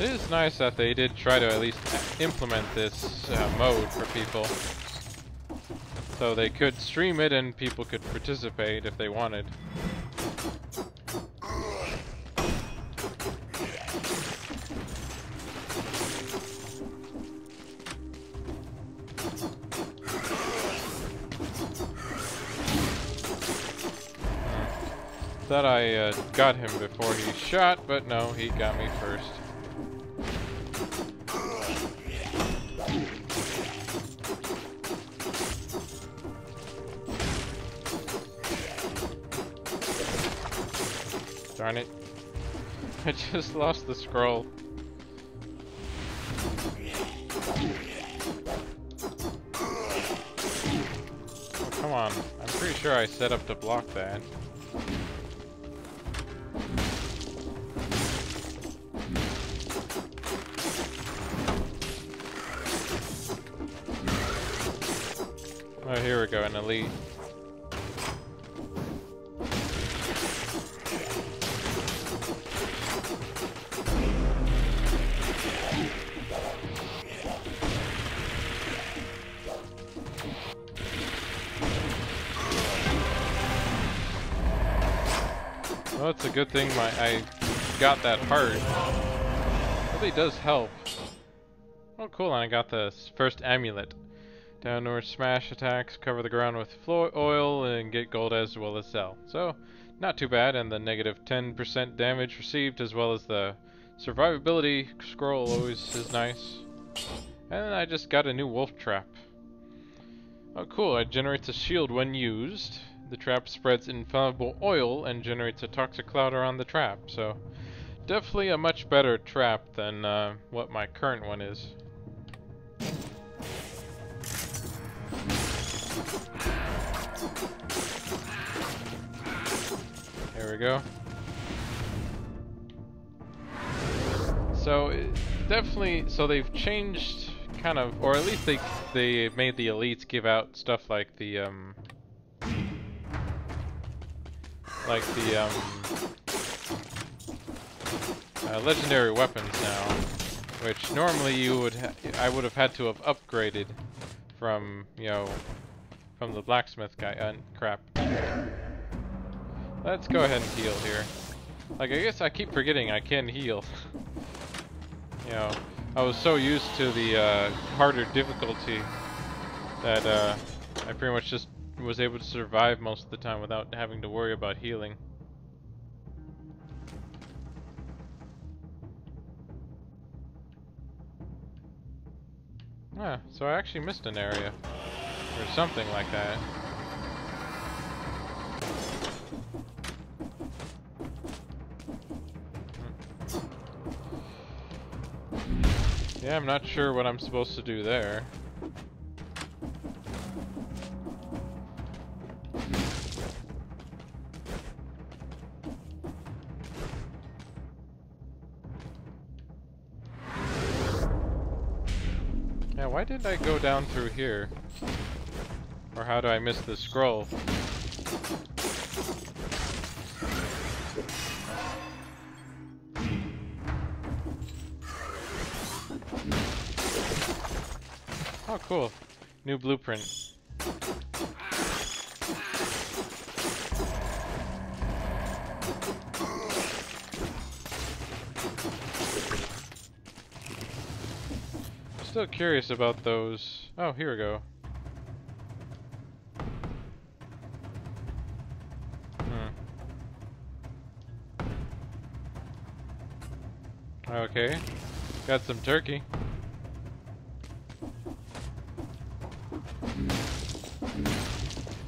It is nice that they did try to at least implement this mode for people, so they could stream it and people could participate if they wanted. Thought I got him before he shot, but no, he got me first. Darn it. I just lost the scroll. Oh, come on. I'm pretty sure I set up to block that. Oh, here we go, an elite. Well, it's a good thing I got that heart. It really does help. Oh, cool, and I got the first amulet. Downward smash attacks, cover the ground with oil, and get gold as well as sell. So, not too bad, and the negative 10% damage received, as well as the survivability scroll always is nice. And I just got a new wolf trap. Oh, cool, it generates a shield when used. The trap spreads inflammable oil and generates a toxic cloud around the trap, so definitely a much better trap than what my current one is. There we go. So definitely, so they've changed kind of, or at least they made the elites give out stuff like the legendary weapons now, which normally I would have had to have upgraded from, you know, from the blacksmith guy. Crap. Let's go ahead and heal here. Like, I guess I keep forgetting I can heal. You know, I was so used to the harder difficulty that I pretty much just was able to survive most of the time without having to worry about healing. Ah, so I actually missed an area. Or something like that. Yeah, I'm not sure what I'm supposed to do there. Yeah, why did I go down through here? Or how do I miss the scroll? Oh, cool. New blueprint. Still curious about those. Oh, here we go. Okay. Got some turkey.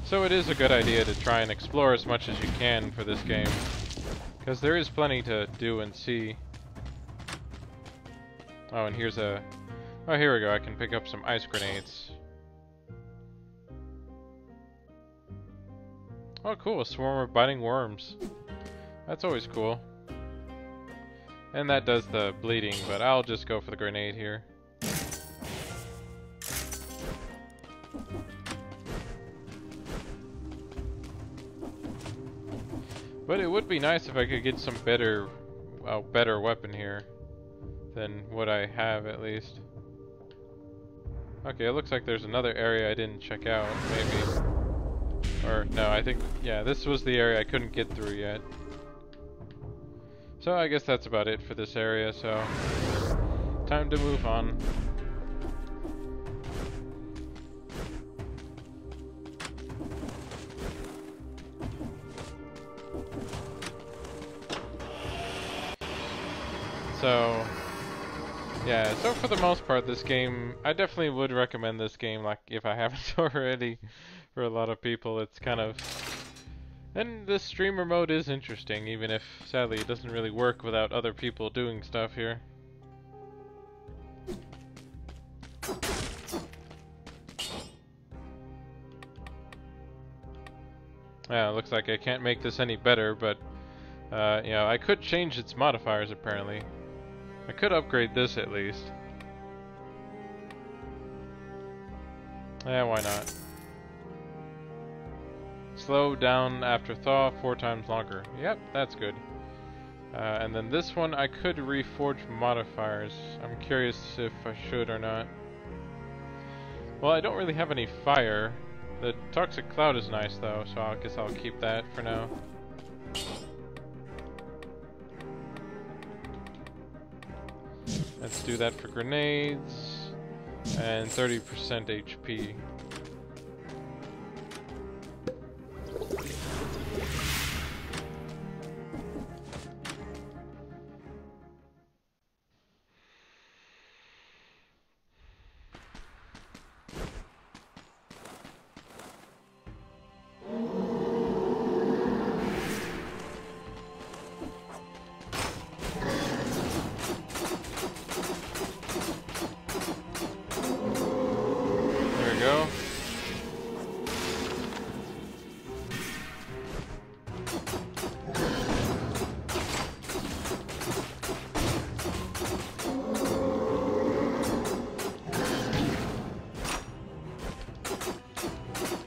So it is a good idea to try and explore as much as you can for this game, because there is plenty to do and see. Oh, and here's a... Oh, here we go. I can pick up some ice grenades. Oh, cool. A swarm of biting worms. That's always cool. And that does the bleeding, but I'll just go for the grenade here. But it would be nice if I could get some better weapon here than what I have, at least. Okay, it looks like there's another area I didn't check out, maybe. Or, no, I think, yeah, this was the area I couldn't get through yet. So I guess that's about it for this area, so time to move on. So, yeah, so for the most part, this game, I definitely would recommend this game, like, if I haven't already, for a lot of people. It's kind of... And the streamer mode is interesting, even if, sadly, it doesn't really work without other people doing stuff here. Yeah, it looks like I can't make this any better, but, you know, I could change its modifiers, apparently. I could upgrade this, at least. Yeah, why not? Slow down after thaw 4 times longer. Yep, that's good. And then this one, I could reforge modifiers. I'm curious if I should or not. Well, I don't really have any fire. The toxic cloud is nice though, so I guess I'll keep that for now. Let's do that for grenades. And 30% HP. Go.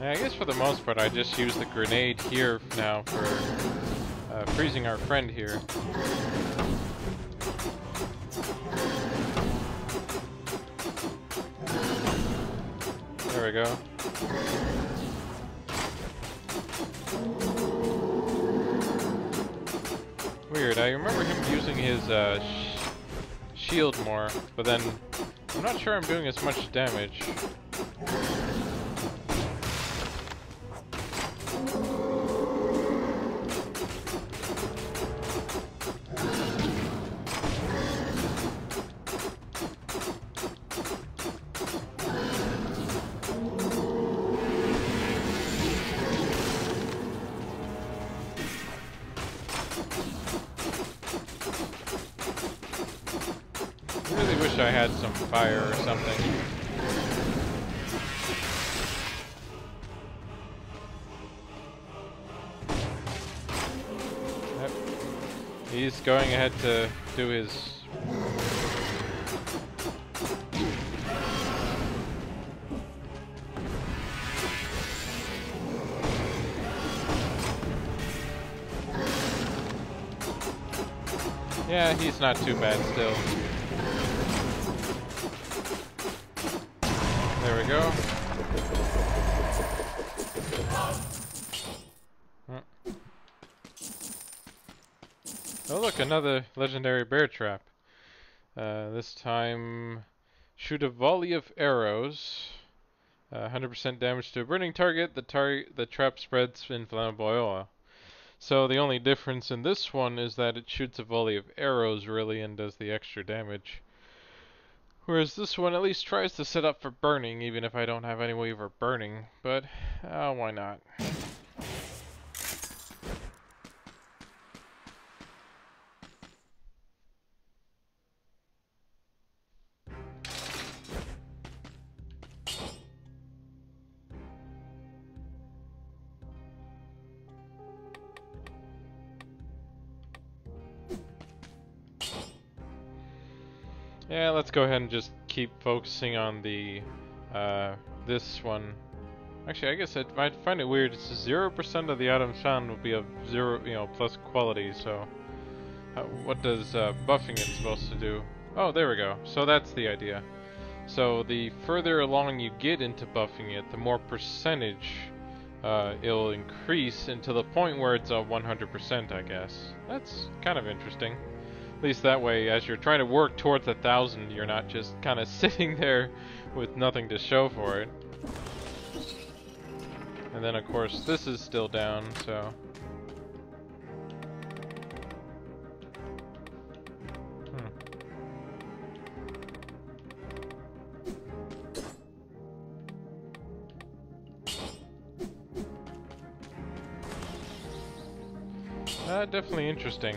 I guess for the most part I just use the grenade here now for freezing our friend here. There we go. Weird, I remember him using his shield more, but then I'm not sure I'm doing as much damage. I had some fire or something. Yep. He's going ahead to do his... Yeah, he's not too bad still. There we go. Oh look, another legendary bear trap. This time, shoot a volley of arrows. 100% damage to a burning target. The trap spreads inflammable oil. So the only difference in this one is that it shoots a volley of arrows really and does the extra damage. Whereas this one at least tries to set up for burning, even if I don't have any way for burning. But, why not? Yeah, let's go ahead and just keep focusing on the, this one. Actually, I guess I might find it weird. It's 0% of the items found will be of 0, plus quality, so... what does, buffing it supposed to do? Oh, there we go. So that's the idea. So the further along you get into buffing it, the more percentage, it'll increase until the point where it's a 100%, I guess. That's kind of interesting. At least that way, as you're trying to work towards 1,000, you're not just kind of sitting there with nothing to show for it. And then, of course, this is still down, so... Definitely interesting.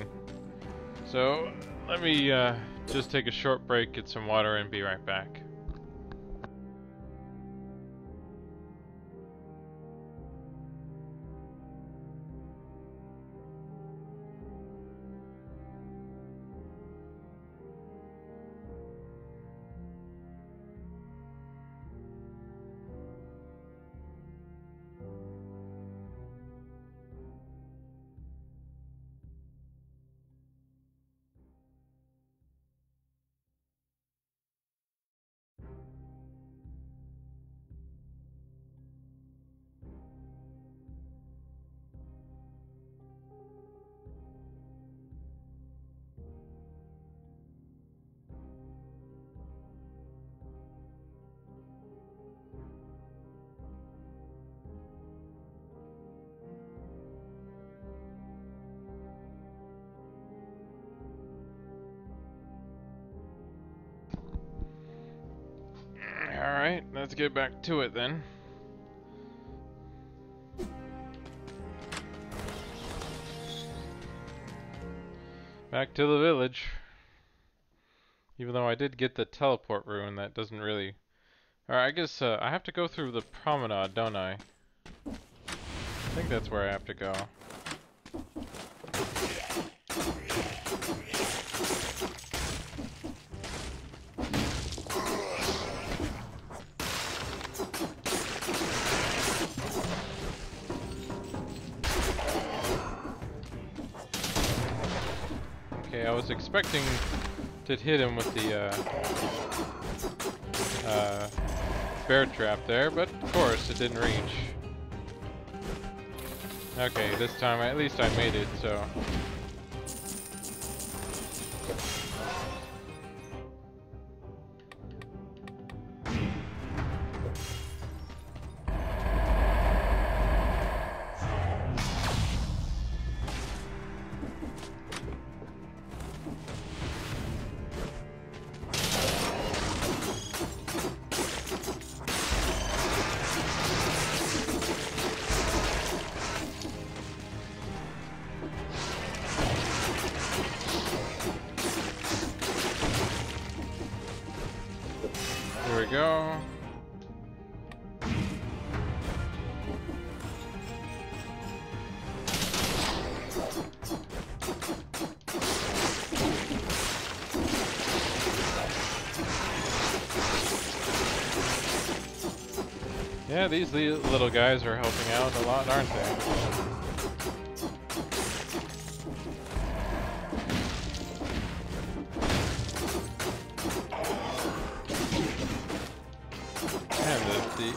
So, let me just take a short break, get some water, and be right back. Alright, let's get back to it then. Back to the village. Even though I did get the teleport rune, that doesn't really... Alright, I guess I have to go through the promenade, don't I? I think that's where I have to go. Okay, I was expecting to hit him with the bear trap there, but of course it didn't reach. Okay, this time at least I made it, so... Here we go. Yeah, these little guys are helping out a lot, aren't they?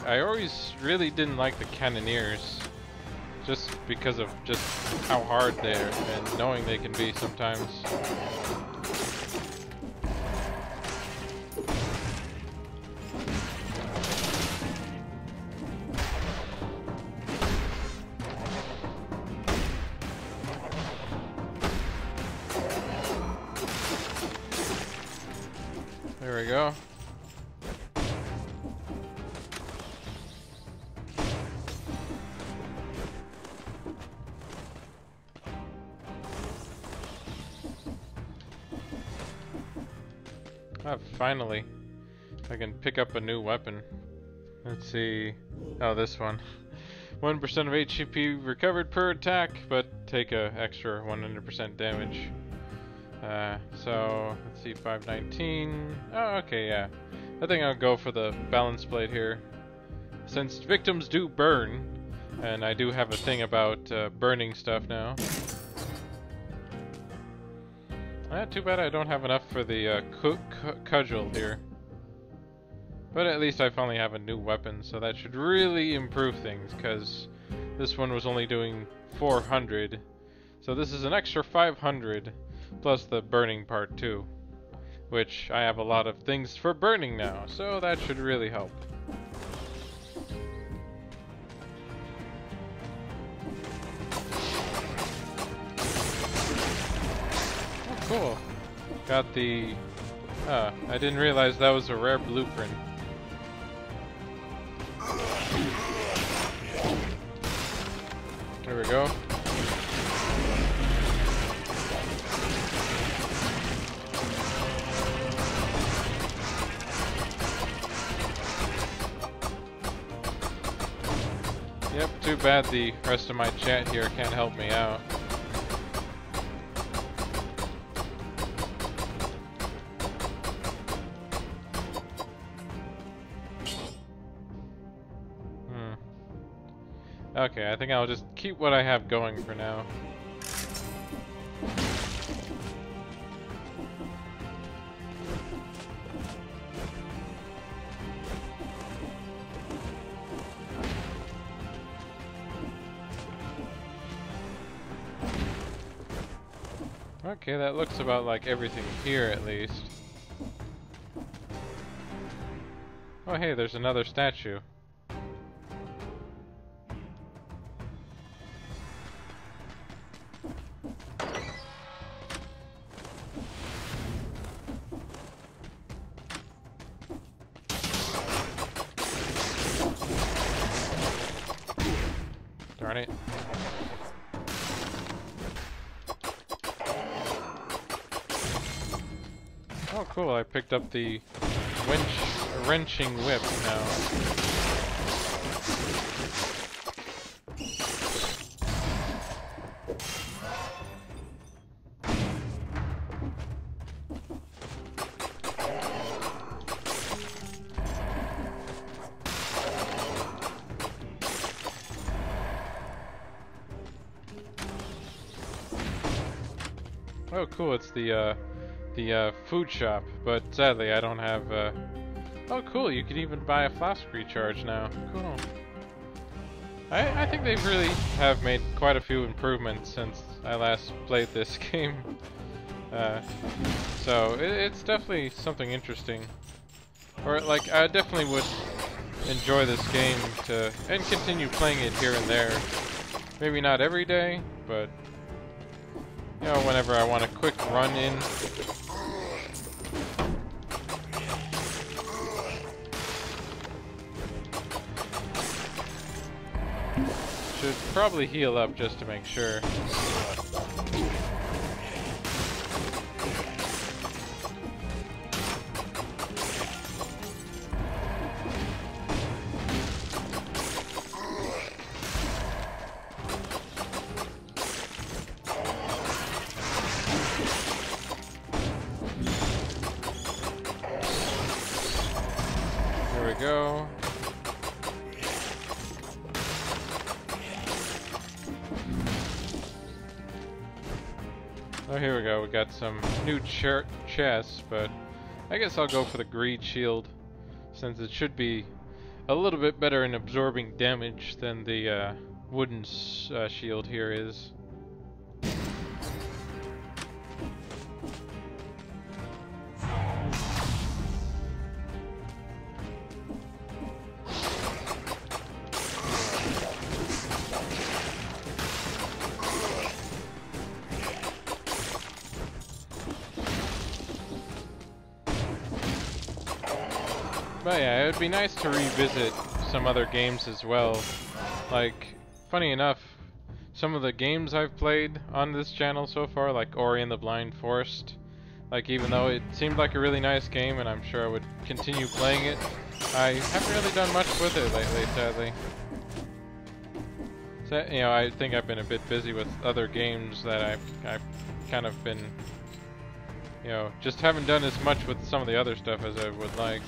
I always really didn't like the cannoneers, just because of just how hard they're and knowing they can be sometimes. There we go. Ah, finally. I can pick up a new weapon. Let's see. Oh, this one. 1% of HP recovered per attack, but take a extra 100% damage. So, let's see, 519. Oh, okay, yeah. I think I'll go for the balance plate here. Since victims do burn, and I do have a thing about burning stuff now. Too bad I don't have enough for the cudgel here. But at least I finally have a new weapon, so that should really improve things, because this one was only doing 400. So this is an extra 500, plus the burning part too. Which I have a lot of things for burning now, so that should really help. Oh, cool. Got the... I didn't realize that was a rare blueprint. There we go. Yep, too bad the rest of my chat here can't help me out. Okay, I think I'll just keep what I have going for now. Okay, that looks about like everything here at least. Oh hey, there's another statue. Darn it. Oh cool, I picked up the wrenching whip now. Oh cool, it's the food shop, but sadly I don't have, oh cool, you can even buy a flask recharge now. Cool. I think they've really have made quite a few improvements since I last played this game. So it's definitely something interesting. Or like, I definitely would enjoy this game and continue playing it here and there. Maybe not every day, but you know, whenever I want a quick run in. Should probably heal up just to make sure. There we go. Oh, here we go. We got some new chests, but I guess I'll go for the greed shield, since it should be a little bit better in absorbing damage than the wooden shield here is. But yeah, it would be nice to revisit some other games as well. Like, funny enough, some of the games I've played on this channel so far, like Ori and the Blind Forest, Like, even though it seemed like a really nice game, and I'm sure I would continue playing it, I haven't really done much with it lately, sadly. So, you know, I think I've been a bit busy with other games that I've kind of been, you know, just haven't done as much with some of the other stuff as I would like.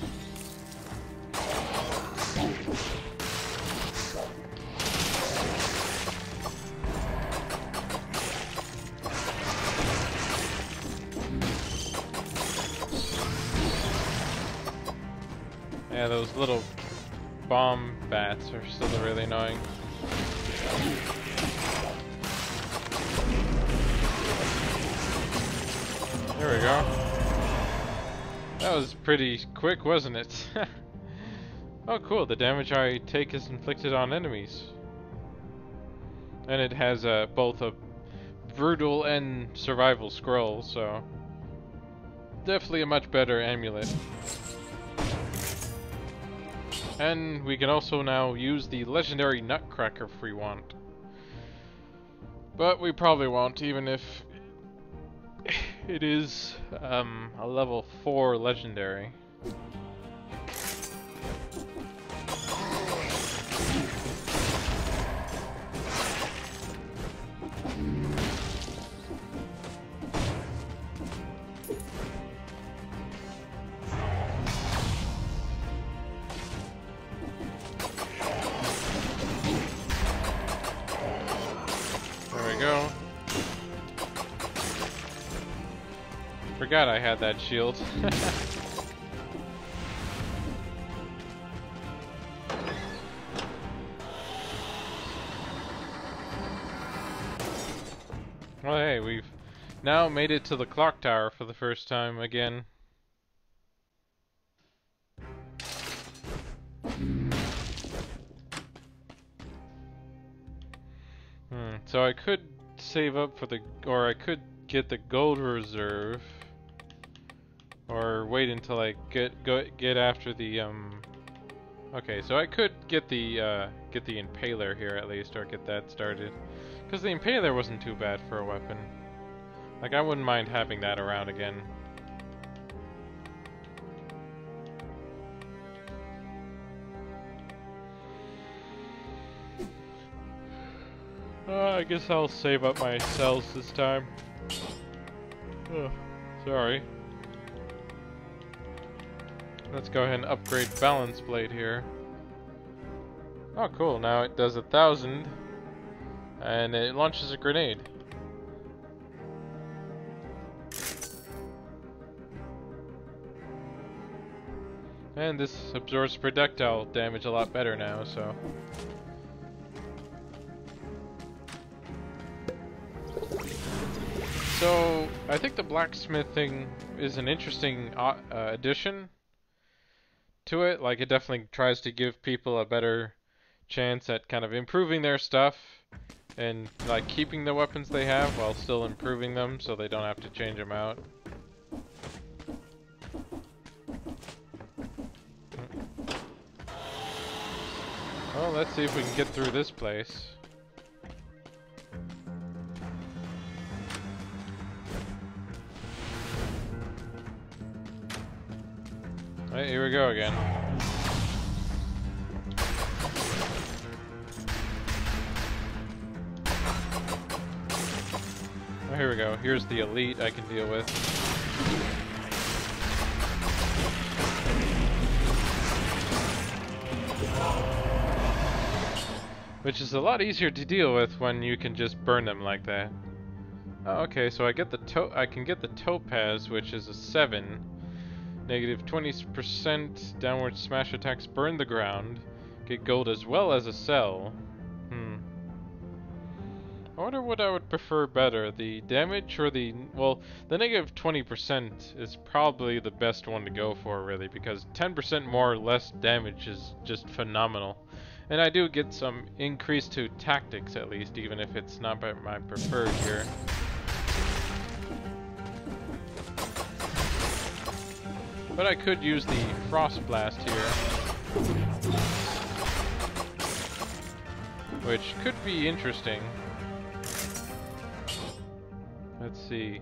Yeah, those little bomb bats are still really annoying. There we go. That was pretty quick, wasn't it? Oh cool, the damage I take is inflicted on enemies. And it has both a brutal and survival scroll, so definitely a much better amulet. And we can also now use the legendary Nutcracker if we want. But we probably won't, even if it is a level 4 legendary. Go. Forgot I had that shield. Well, hey, we've now made it to the clock tower for the first time again. So I could save up for the, or I could get the gold reserve, or wait until I get after the Okay, so I could get the Impaler here at least, or get that started, because the Impaler wasn't too bad for a weapon. Like, I wouldn't mind having that around again. I guess I'll save up my cells this time. Oh, sorry. Let's go ahead and upgrade Balance Blade here. Oh cool, now it does 1,000 and it launches a grenade. And this absorbs projectile damage a lot better now, so. So, I think the blacksmithing is an interesting addition to it. Like, it definitely tries to give people a better chance at kind of improving their stuff and, like, keeping the weapons they have while still improving them so they don't have to change them out. Well, let's see if we can get through this place. Alright, here we go again. Oh, here we go. Here's the elite I can deal with. Which is a lot easier to deal with when you can just burn them like that. Oh, okay, so I can get the Topaz, which is a 7. Negative 20% downward smash attacks burn the ground. Get gold as well as a cell. I wonder what I would prefer better, the damage or the... Well, the negative 20% is probably the best one to go for, really, because 10% more or less damage is just phenomenal. And I do get some increase to tactics, at least, even if it's not my preferred here. But I could use the Frost Blast here, which could be interesting. Let's see.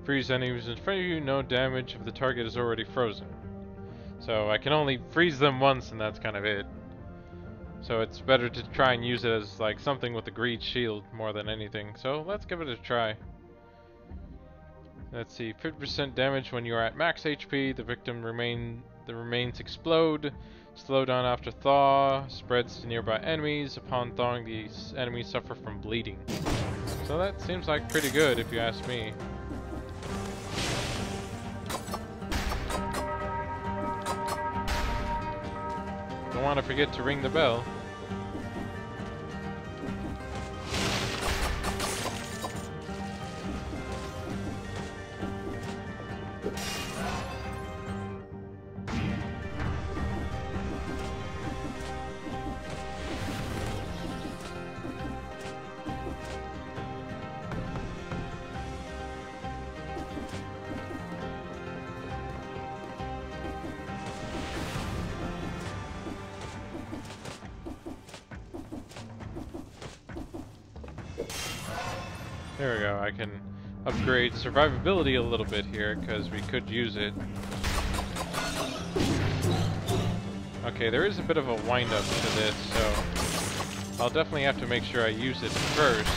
Freeze enemies in front of you, no damage if the target is already frozen. So I can only freeze them once and that's kind of it. So it's better to try and use it as like something with a greed shield more than anything. So let's give it a try. Let's see, 50% damage when you are at max HP, the remains explode, slow down after thaw, spreads to nearby enemies. Upon thawing, these enemies suffer from bleeding. So that seems like pretty good if you ask me. Don't want to forget to ring the bell. There we go, I can upgrade survivability a little bit here, because we could use it. Okay, there is a bit of a wind-up to this, so I'll definitely have to make sure I use it first.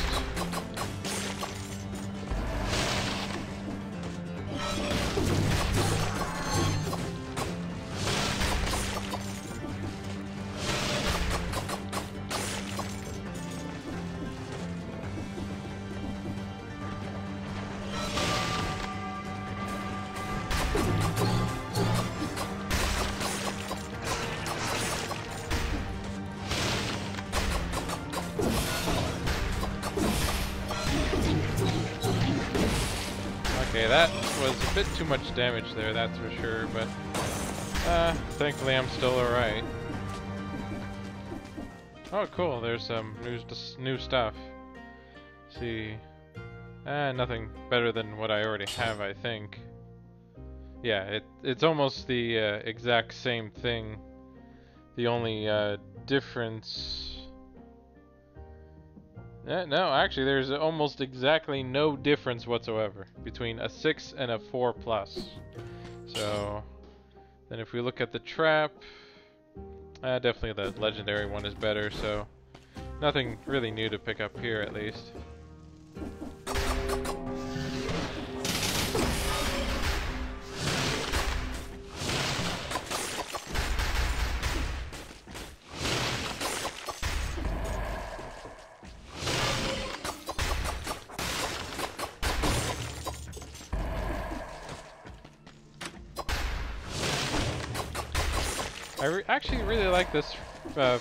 Okay, that was a bit too much damage there, that's for sure, but thankfully I'm still alright. Oh cool, there's some new stuff. Let's see, nothing better than what I already have, I think. Yeah, it's almost the exact same thing. The only difference... no, actually there's almost exactly no difference whatsoever between a 6 and a 4+. So, then if we look at the trap, definitely the legendary one is better, so nothing really new to pick up here at least. I actually really like this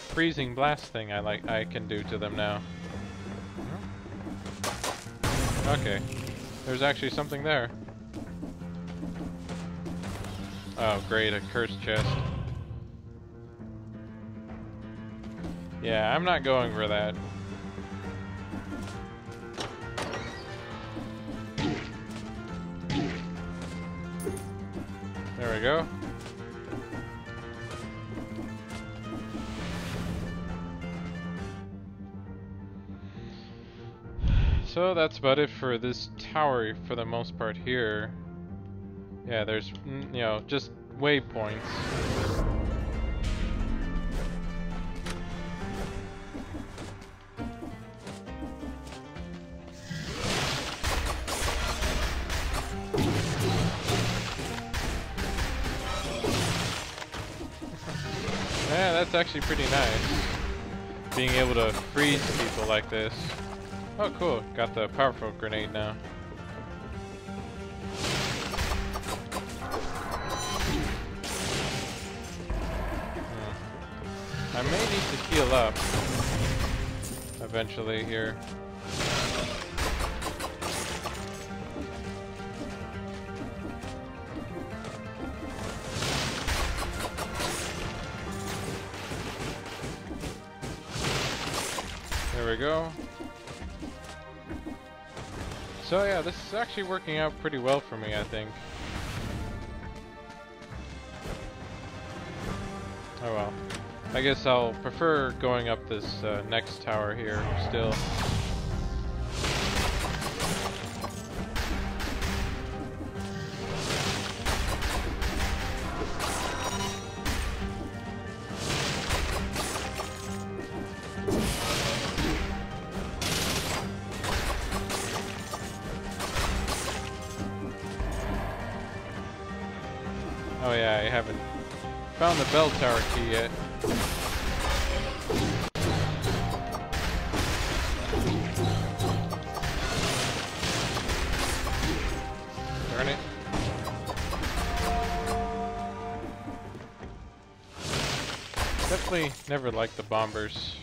freezing blast thing I can do to them now. Okay, there's actually something there. Oh great, a cursed chest. Yeah, I'm not going for that. There we go. So that's about it for this tower for the most part here. Yeah, there's, you know, just waypoints. Yeah, that's actually pretty nice. Being able to freeze people like this. Oh cool, got the powerful grenade now. I may need to heal up eventually here. There we go. So yeah, this is actually working out pretty well for me, I think. Oh well. I guess I'll prefer going up this next tower here still. Oh yeah, I haven't found the bell tower key yet. Darn it. Definitely never liked the bombers.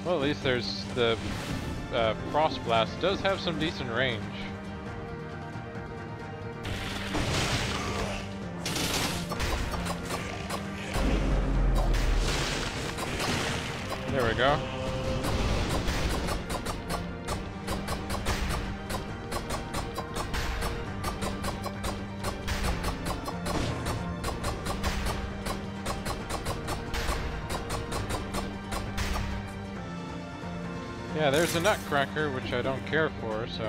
Well, at least there's the Frost Blast does have some decent range. There we go. Yeah, there's a Nutcracker, which I don't care for, so...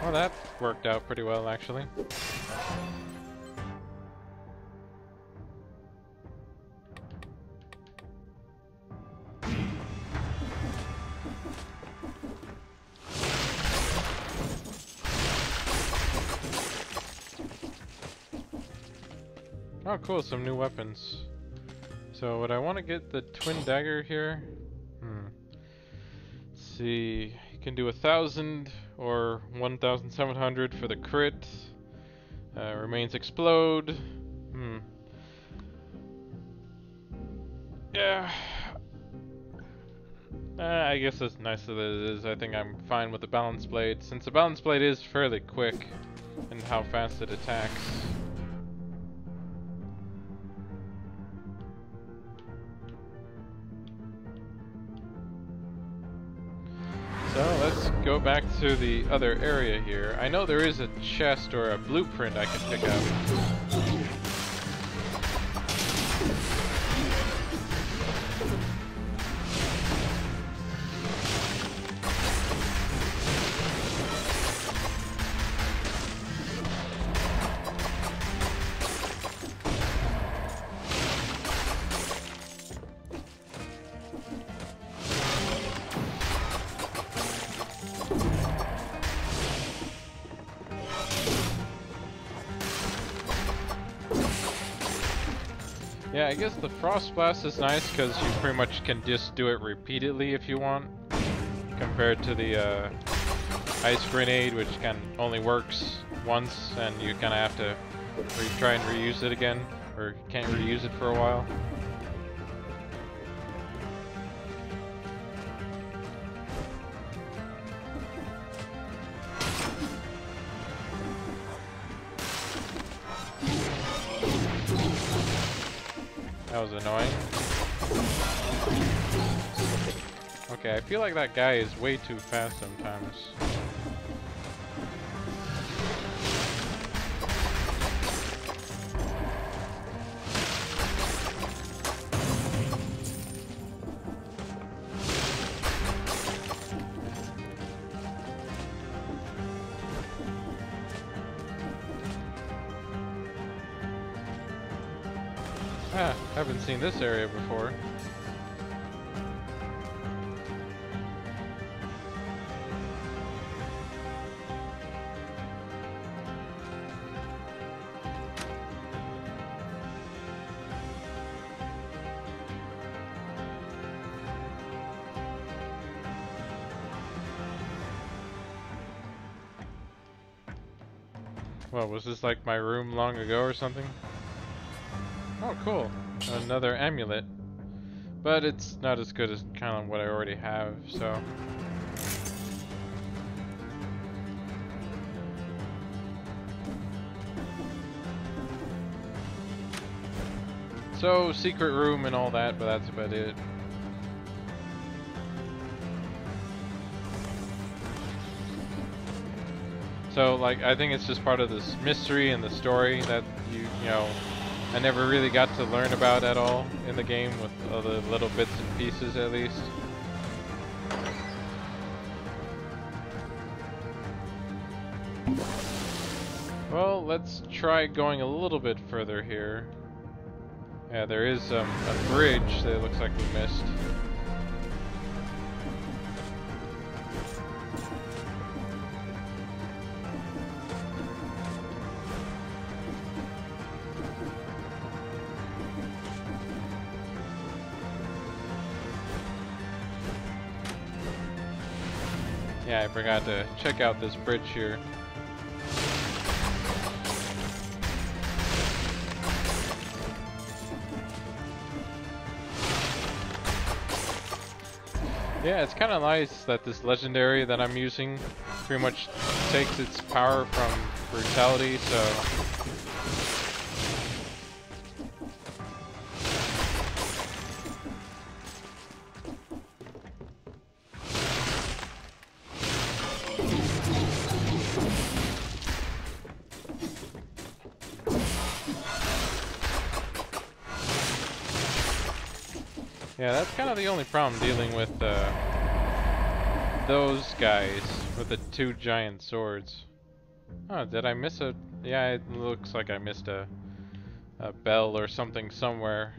Well, that worked out pretty well, actually. Oh cool, some new weapons. So would I want to get the twin dagger here? Let's see, you can do 1,000 or 1,700 for the crit. Remains explode. Yeah. I guess as nice as it is, I think I'm fine with the balance blade, since the balance blade is fairly quick in how fast it attacks. So let's go back to the other area here. I know there is a chest or a blueprint I can pick up. Yeah, I guess the Frost Blast is nice because you pretty much can just do it repeatedly if you want, compared to the Ice Grenade, which only works once and you kind of have to try and reuse it again, or can't reuse it for a while. That was annoying. Okay, I feel like that guy is way too fast sometimes. Ah, haven't seen this area before. Well, was this like my room long ago or something? Oh, cool. Another amulet. But it's not as good as kind of what I already have, so... So, secret room and all that, but that's about it. So, like, I think it's just part of this mystery and the story that you know, I never really got to learn about at all in the game, with all the little bits and pieces at least. Well, let's try going a little bit further here. Yeah, there is a bridge that it looks like we missed. Yeah, I forgot to check out this bridge here. Yeah, it's kind of nice that this legendary that I'm using pretty much takes its power from brutality, so... Yeah, that's kind of the only problem dealing with those guys with the two giant swords. Oh, did I miss a... Yeah, it looks like I missed a bell or something somewhere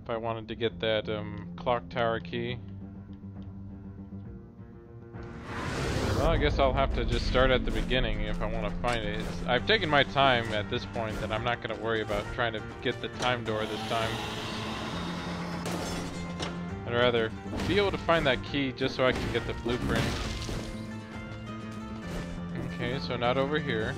if I wanted to get that clock tower key. Well, I guess I'll have to just start at the beginning if I want to find it. I've taken my time at this point, and I'm not going to worry about trying to get the time door this time. I'd rather be able to find that key just so I can get the blueprint. Okay, so not over here.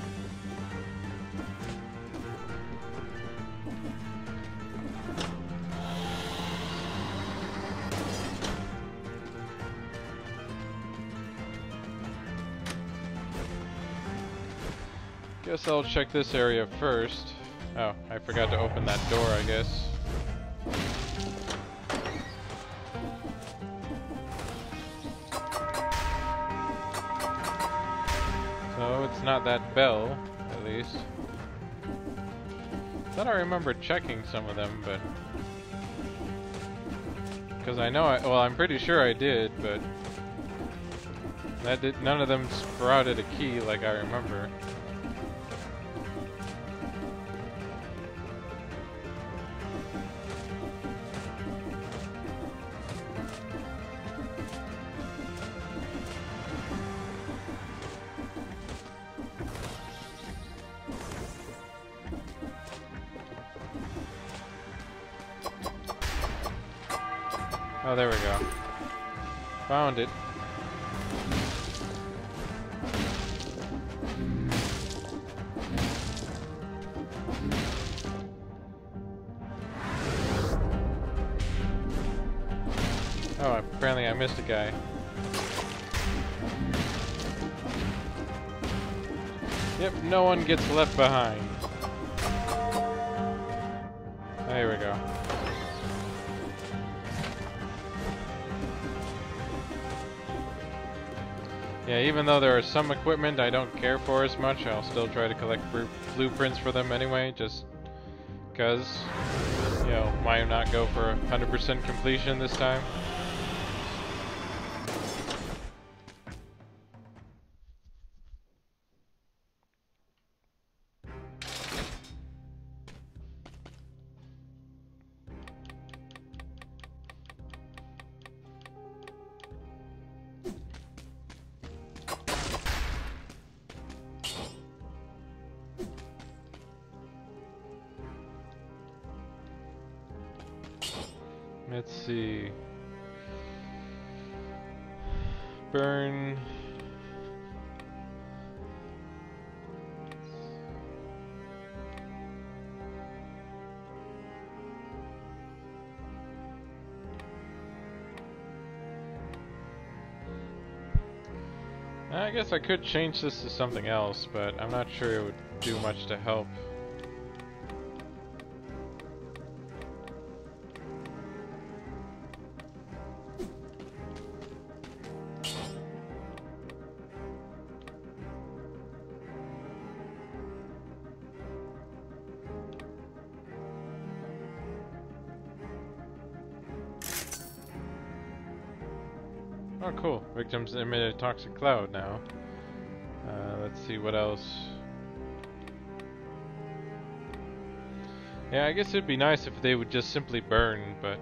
Guess I'll check this area first. Oh, I forgot to open that door, I guess. So it's not that bell, at least. Thought I remember checking some of them, but... Because I know well, I'm pretty sure I did, but... None of them sprouted a key like I remember. Oh, there we go. Found it. Oh, apparently I missed a guy. Yep, no one gets left behind. There we go. Yeah, even though there are some equipment I don't care for as much, I'll still try to collect blueprints for them anyway, just because, you know, why not go for 100% completion this time? Let's see. Burn. I guess I could change this to something else, but I'm not sure it would do much to help. Oh, cool. Victims emit a toxic cloud now. Let's see what else. Yeah, I guess it'd be nice if they would just simply burn, but...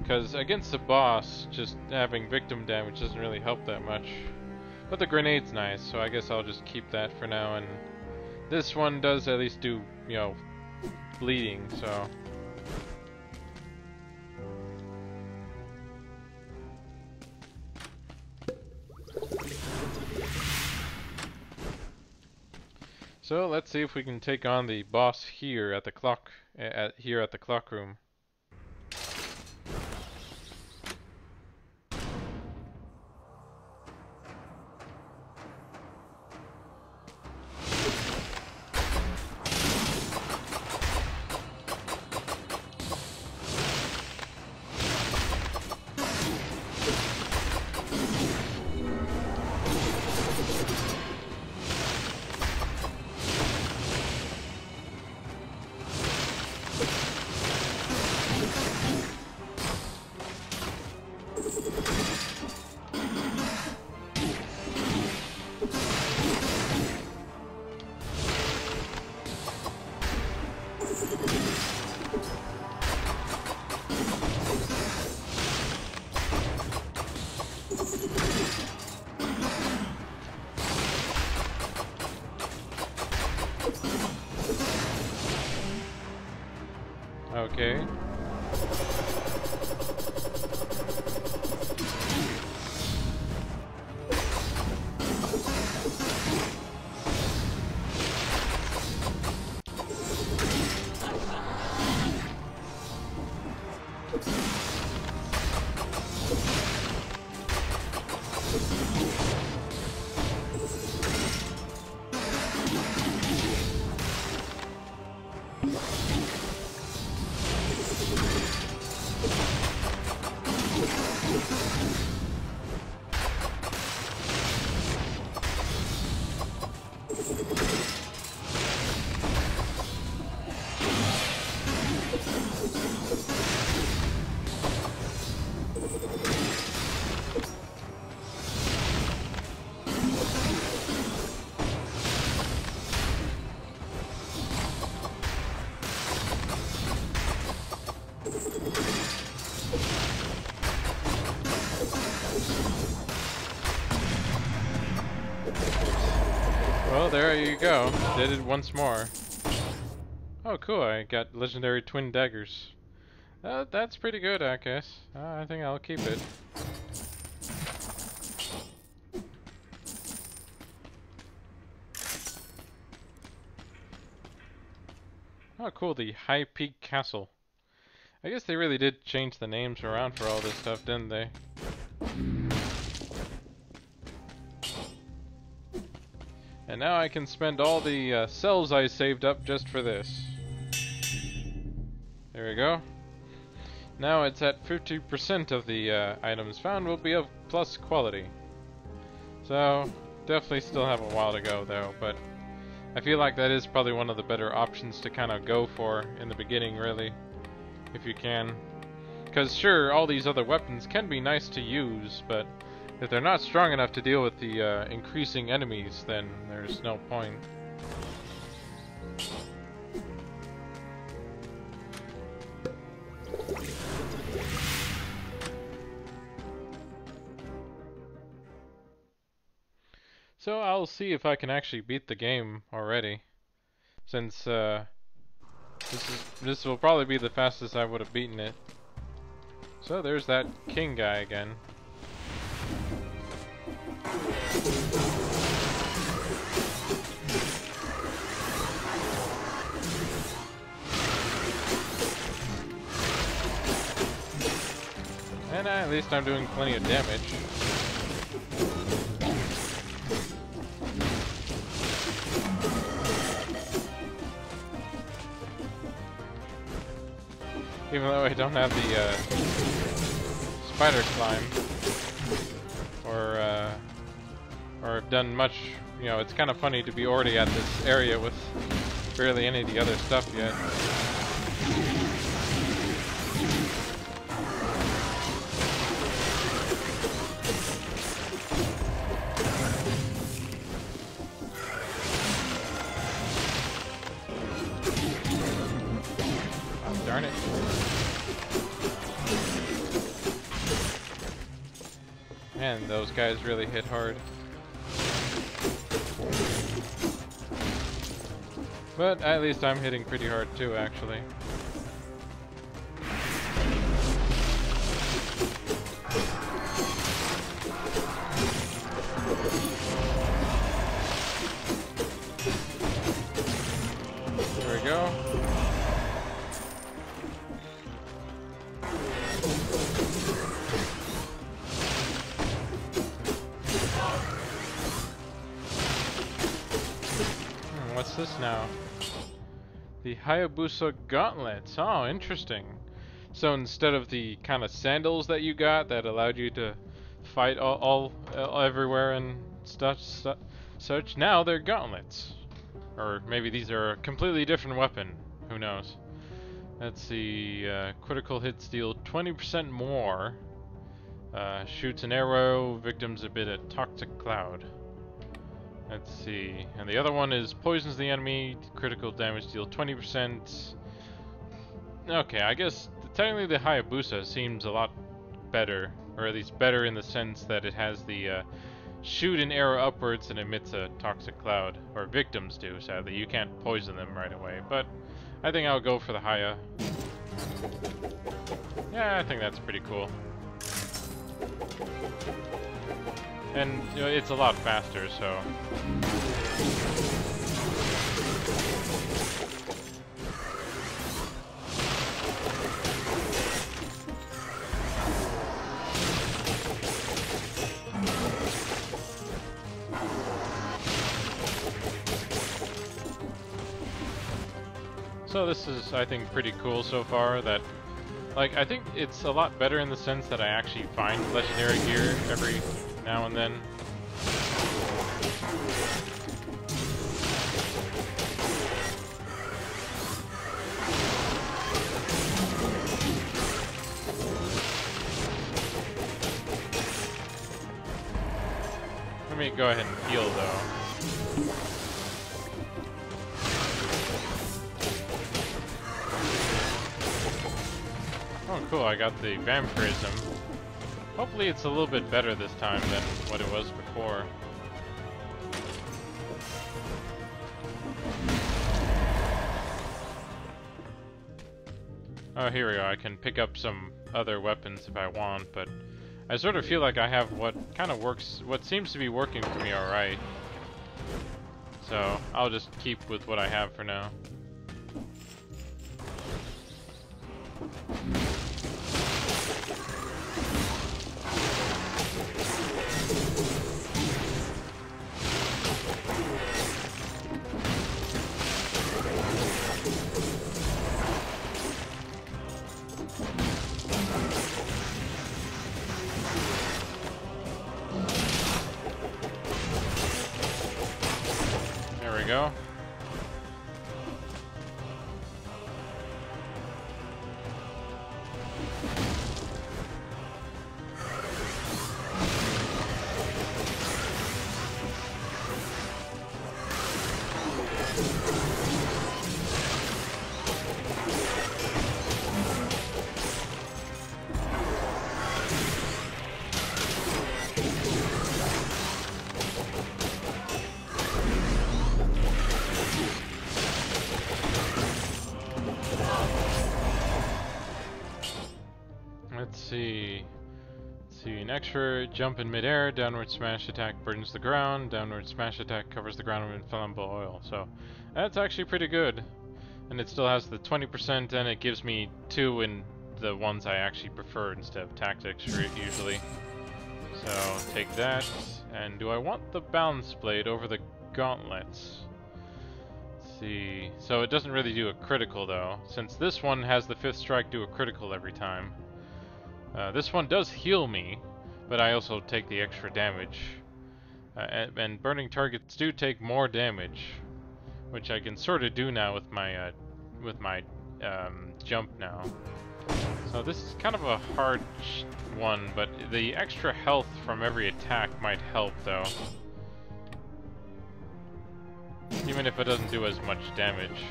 Because against the boss, just having victim damage doesn't really help that much. But the grenade's nice, so I guess I'll just keep that for now, and... This one does at least do, you know, bleeding, so... So let's see if we can take on the boss here at the clock, here at the clock room. Okay. Well, there you go. Did it once more. Oh, cool. I got legendary twin daggers. That's pretty good, I guess. I think I'll keep it. Oh, cool. The High Peak Castle. I guess they really did change the names around for all this stuff, didn't they? And now I can spend all the cells I saved up just for this. There we go. Now it's at 50% of the items found will be of plus quality. So, definitely still have a while to go though, but I feel like that is probably one of the better options to kind of go for in the beginning, really, if you can. Because sure, all these other weapons can be nice to use, but if they're not strong enough to deal with the increasing enemies, then there's no point. So I'll see if I can actually beat the game already, since this will probably be the fastest I would have beaten it. So there's that king guy again. And at least I'm doing plenty of damage. Even though I don't have the spider climb, or have done much, you know, it's kind of funny to be already at this area with barely any of the other stuff yet. Oh, darn it. Man, those guys really hit hard. But at least I'm hitting pretty hard too, actually. There we go. What's this now? The Hayabusa gauntlets. Oh, interesting. So instead of the kind of sandals that you got that allowed you to fight all everywhere and such, now they're gauntlets. Or maybe these are a completely different weapon. Who knows? Let's see. Critical hits deal 20% more. Shoots an arrow. Victims emit a toxic cloud. Let's see. And the other one is poisons the enemy. Critical damage deal 20%. Okay, I guess technically the Hayabusa seems a lot better. Or at least better in the sense that it has the shoot an arrow upwards and emits a toxic cloud. Or victims do, sadly. You can't poison them right away. But I think I'll go for the Haya. Yeah, I think that's pretty cool. And you know, it's a lot faster, so. So this is, I think, pretty cool so far. That, like, I think it's a lot better in the sense that I actually find legendary gear every now and then. Let me go ahead and heal though. Oh cool, I got the vampirism. Hopefully it's a little bit better this time than what it was before. Oh, here we go. I can pick up some other weapons if I want, but I sort of feel like I have what kind of works, what seems to be working for me alright. So I'll just keep with what I have for now. There we go. Let's see, an extra jump in midair, downward smash attack burdens the ground, downward smash attack covers the ground with inflammable oil. So that's actually pretty good. And it still has the 20% and it gives me 2 in the ones I actually prefer instead of tactics usually. So take that. And do I want the balance blade over the gauntlets? Let's see. So it doesn't really do a critical though, since this one has the 5th strike do a critical every time. This one does heal me, but I also take the extra damage. And burning targets do take more damage, which I can sort of do now with my jump now. So this is kind of a hard one, but the extra health from every attack might help though. Even if it doesn't do as much damage.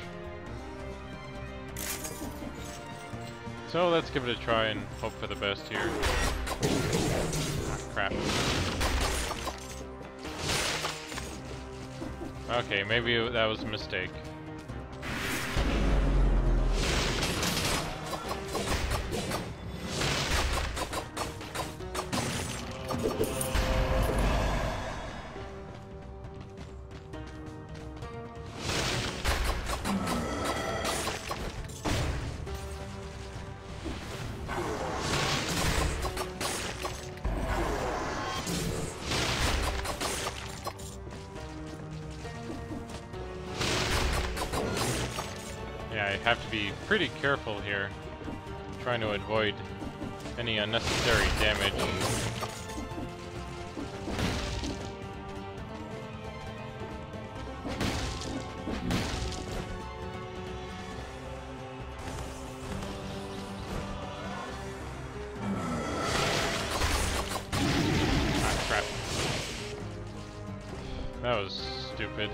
So let's give it a try and hope for the best here. Ah, crap. Okay, maybe that was a mistake. Yeah, I have to be pretty careful here, trying to avoid any unnecessary damage. Ah, crap. That was stupid.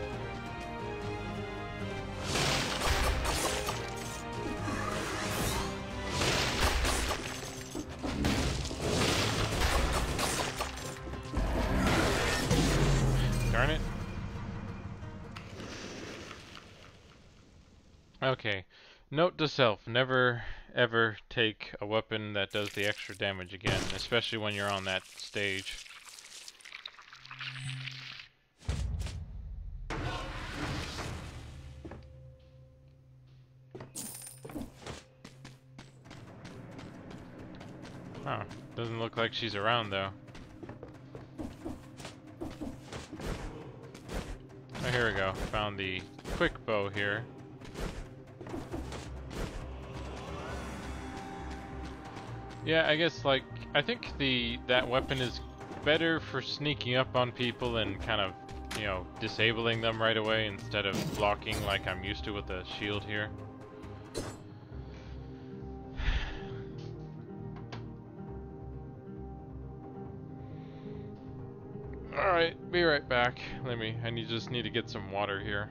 Darn it. Okay. Note to self, never ever take a weapon that does the extra damage again, especially when you're on that stage. Oh, doesn't look like she's around though. Oh, here we go. Found the quick bow here. Yeah, I guess like I think that weapon is better for sneaking up on people and kind of, you know, disabling them right away instead of blocking like I'm used to with the shield here. Alright, be right back. I just need to get some water here.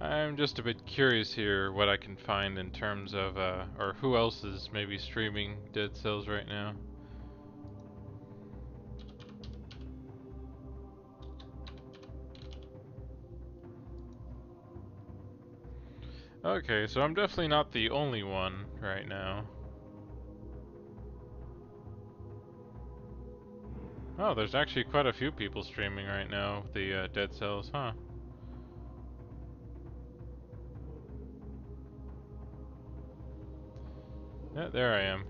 I'm just a bit curious here what I can find in terms of, or who else is maybe streaming Dead Cells right now. Okay, so I'm definitely not the only one right now. Oh, there's actually quite a few people streaming right now, the Dead Cells, huh? Yeah, there I am.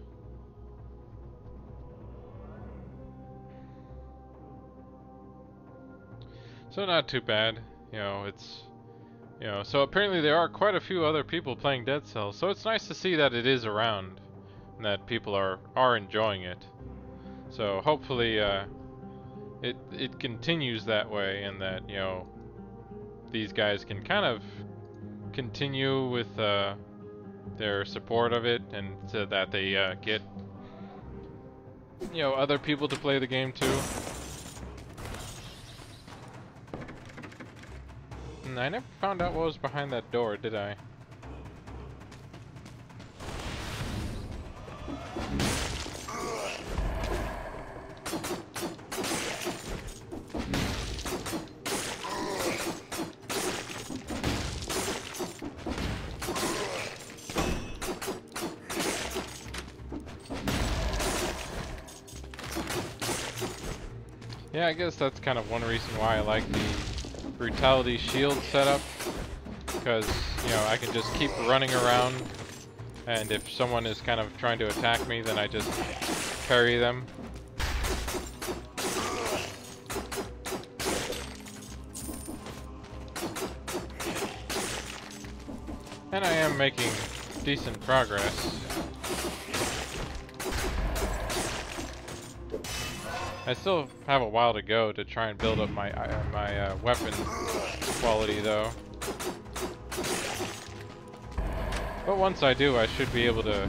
So not too bad, so apparently there are quite a few other people playing Dead Cells, so it's nice to see that it is around, and that people are enjoying it. So hopefully, it continues that way, and that, these guys can kind of continue with, their support of it, and so that they, get, other people to play the game too. And I never found out what was behind that door, did I? Yeah, I guess that's kind of one reason why I like the Brutality shield setup, because, I can just keep running around, and if someone is kind of trying to attack me, then I just parry them. And I am making decent progress. I still have a while to go to try and build up my weapon quality, though. But once I do, I should be able to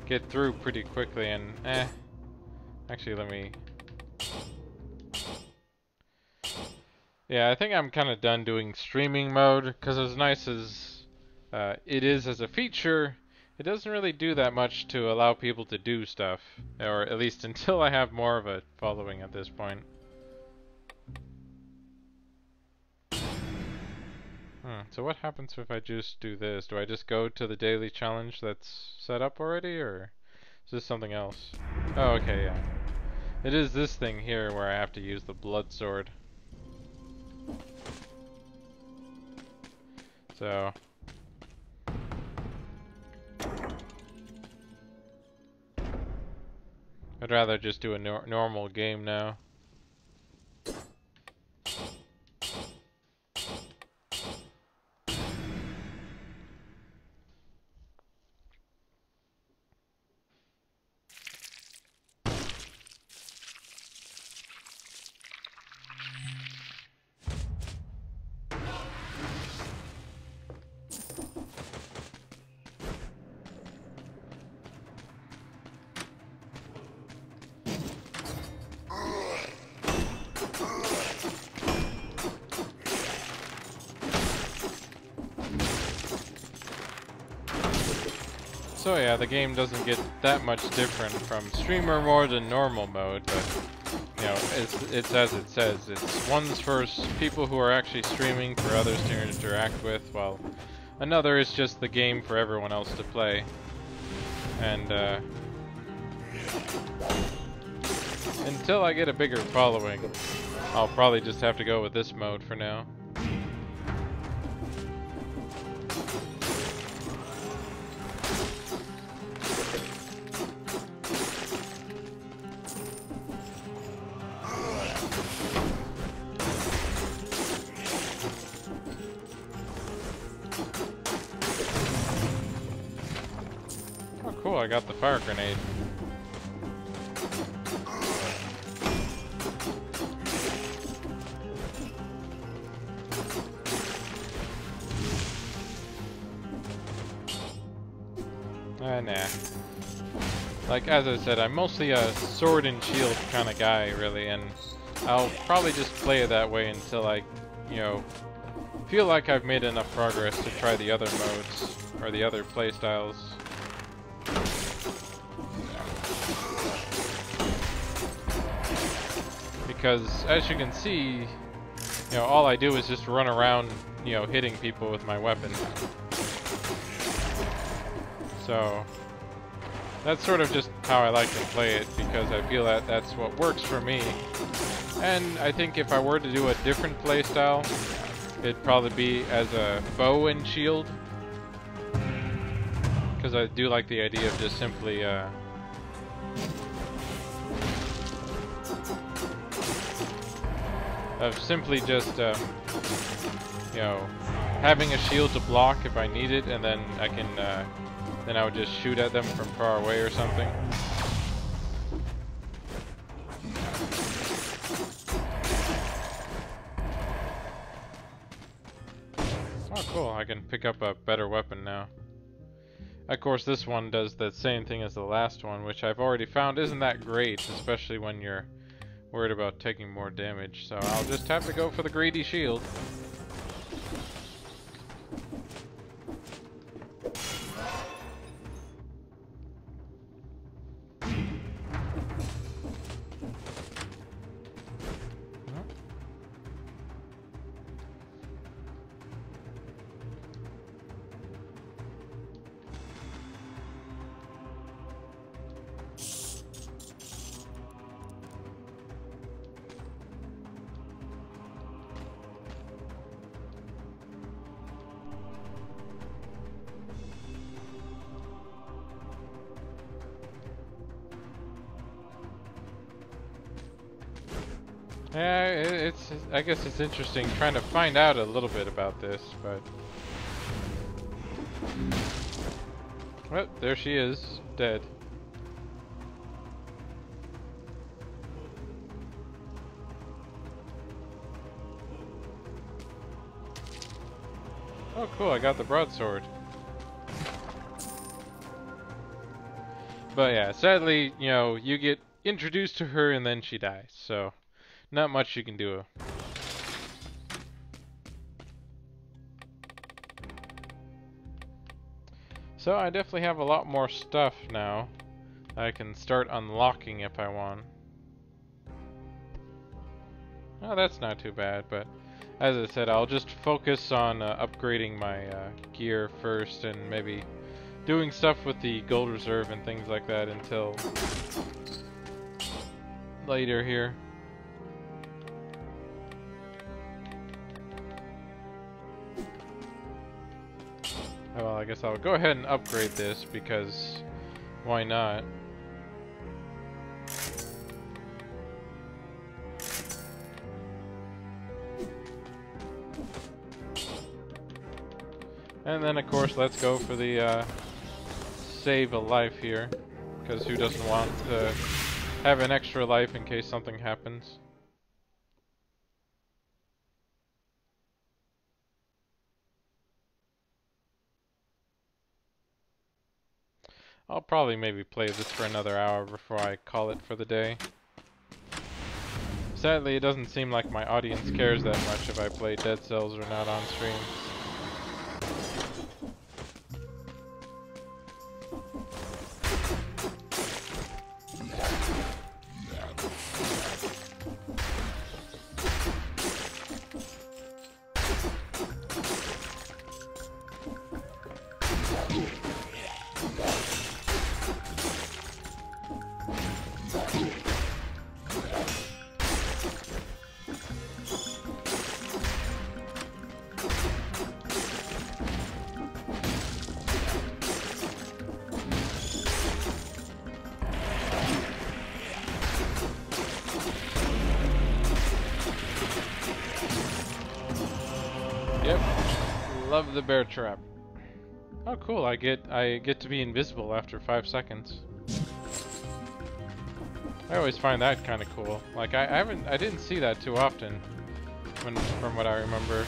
get through pretty quickly. And actually, let me. Yeah, I think I'm kind of done doing streaming mode, because as nice as it is as a feature, it doesn't really do that much to allow people to do stuff, or at least until I have more of a following at this point. So what happens if I just do this? Do I just go to the daily challenge that's set up already, or is this something else? Oh, okay, yeah. It is this thing here where I have to use the blood sword. So I'd rather just do a normal game now. So yeah, the game doesn't get that much different from streamer mode and normal mode, but it's as it says. It's one's for people who are actually streaming, for others to interact with, while another is just the game for everyone else to play. And until I get a bigger following, I'll probably just have to go with this mode for now. Cool, I got the fire grenade. Nah. Like, as I said, I'm mostly a sword and shield kind of guy, really, and I'll probably just play it that way until I, feel like I've made enough progress to try the other modes, or the other playstyles. Because, as you can see, you know, all I do is just run around, you know, hitting people with my weapon. So, that's sort of just how I like to play it, because I feel that that's what works for me. And I think if I were to do a different playstyle, it'd probably be as a bow and shield. Because I do like the idea of just simply, you know, having a shield to block if I need it, and then I can, then I would just shoot at them from far away or something. Oh cool, I can pick up a better weapon now. Of course this one does the same thing as the last one, which I've already found isn't that great, especially when you're worried about taking more damage. So I'll just have to go for the greedy shield. Yeah, I guess it's interesting trying to find out a little bit about this, but... Well, there she is, dead. Oh cool, I got the broadsword. But yeah, sadly, you know, you get introduced to her and then she dies, so... Not much you can do. So I definitely have a lot more stuff now. I can start unlocking if I want. Oh, that's not too bad, but as I said, I'll just focus on upgrading my gear first and maybe doing stuff with the gold reserve and things like that until later here. Well, I guess I'll go ahead and upgrade this because why not? And then of course let's go for the save a life here, because who doesn't want to have an extra life in case something happens? I'll probably maybe play this for another hour before I call it for the day. Sadly, it doesn't seem like my audience cares that much if I play Dead Cells or not on stream. Love the bear trap. Oh cool, I get to be invisible after 5 seconds. I always find that kind of cool. Like I didn't see that too often from what I remember.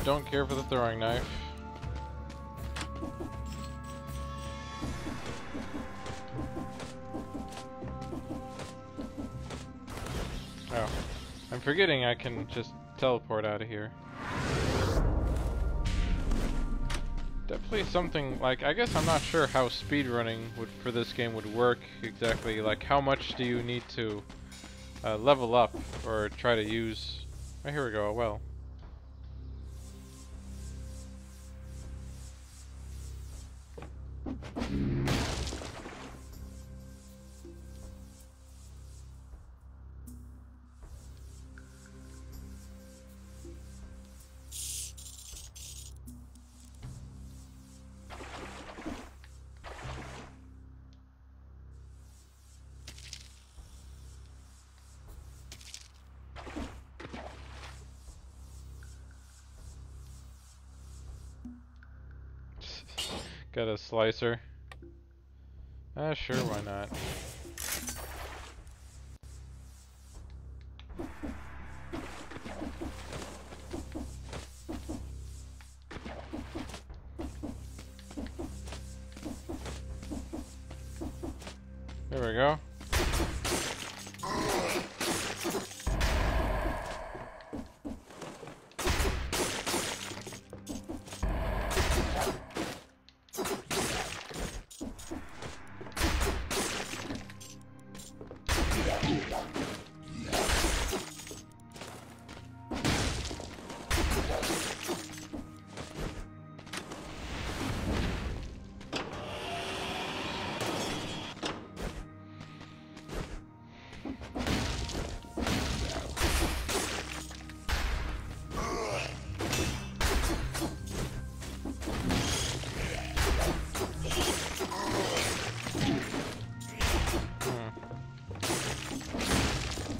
don't care for the throwing knife. Oh, I'm forgetting I can just teleport out of here. Definitely something like, I guess I'm not sure how speedrunning for this game would work exactly. Like, how much do you need to level up or try to use? Oh, here we go. A well. Got a slicer. Sure, why not? There we go.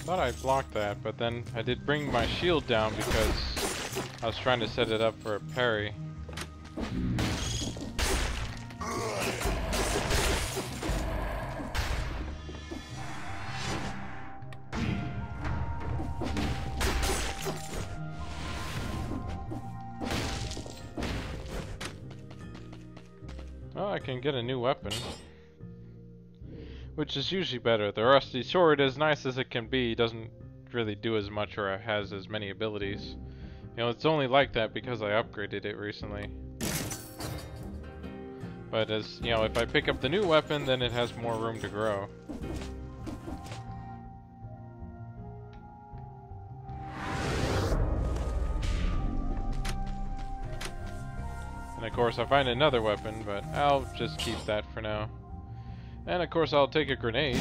Thought I blocked that, but then I did bring my shield down because I was trying to set it up for a parry. Oh, I can get a new weapon, which is usually better. The rusty sword, as nice as it can be, doesn't really do as much or has as many abilities. You know, it's only like that because I upgraded it recently. But as, you know, if I pick up the new weapon, then it has more room to grow. And of course I find another weapon, but I'll just keep that for now. And of course I'll take a grenade.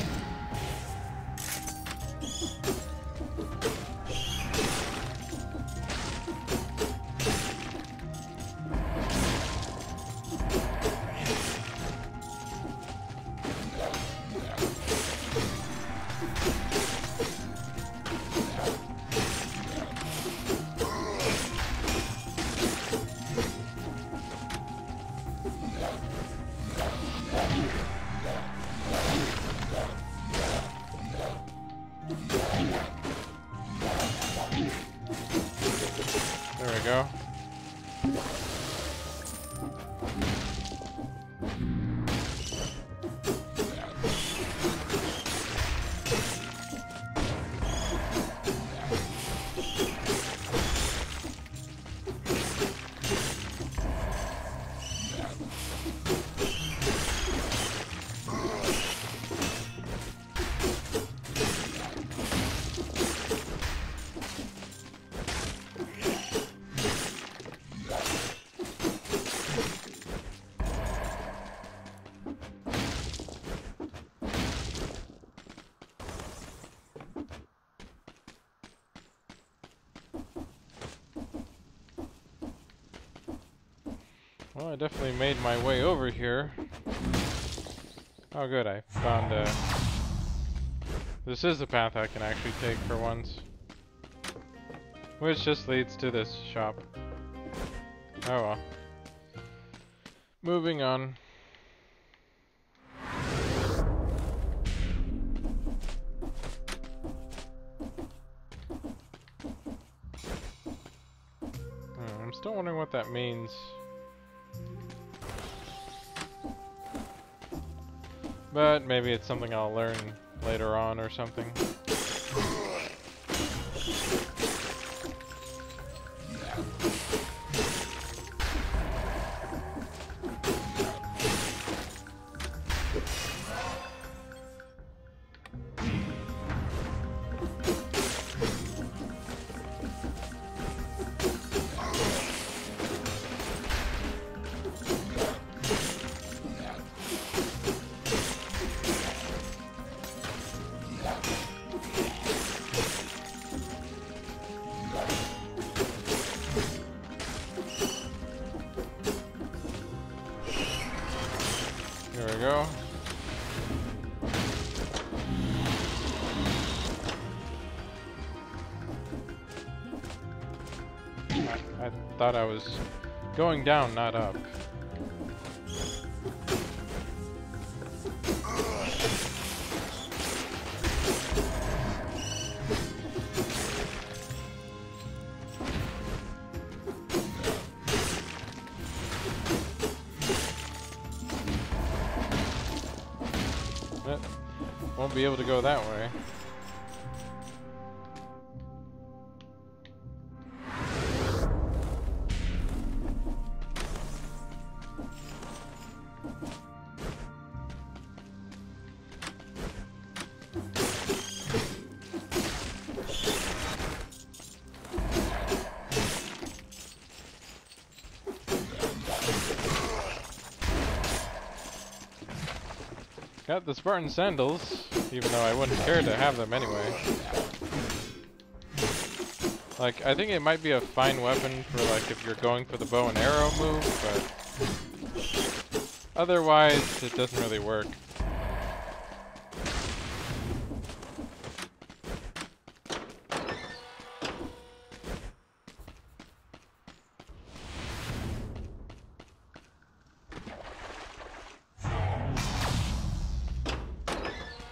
There we go. Well, I definitely made my way over here. Oh good, I found this is a path I can actually take for once. Which just leads to this shop. Oh well. Moving on. I'm Still wondering what that means. But maybe it's something I'll learn later on or something. There we go. I thought I was going down, not up. But won't be able to go that way. Got the Spartan sandals, even though I wouldn't care to have them anyway. Like, I think it might be a fine weapon for, like, if you're going for the bow and arrow move, but otherwise, it doesn't really work.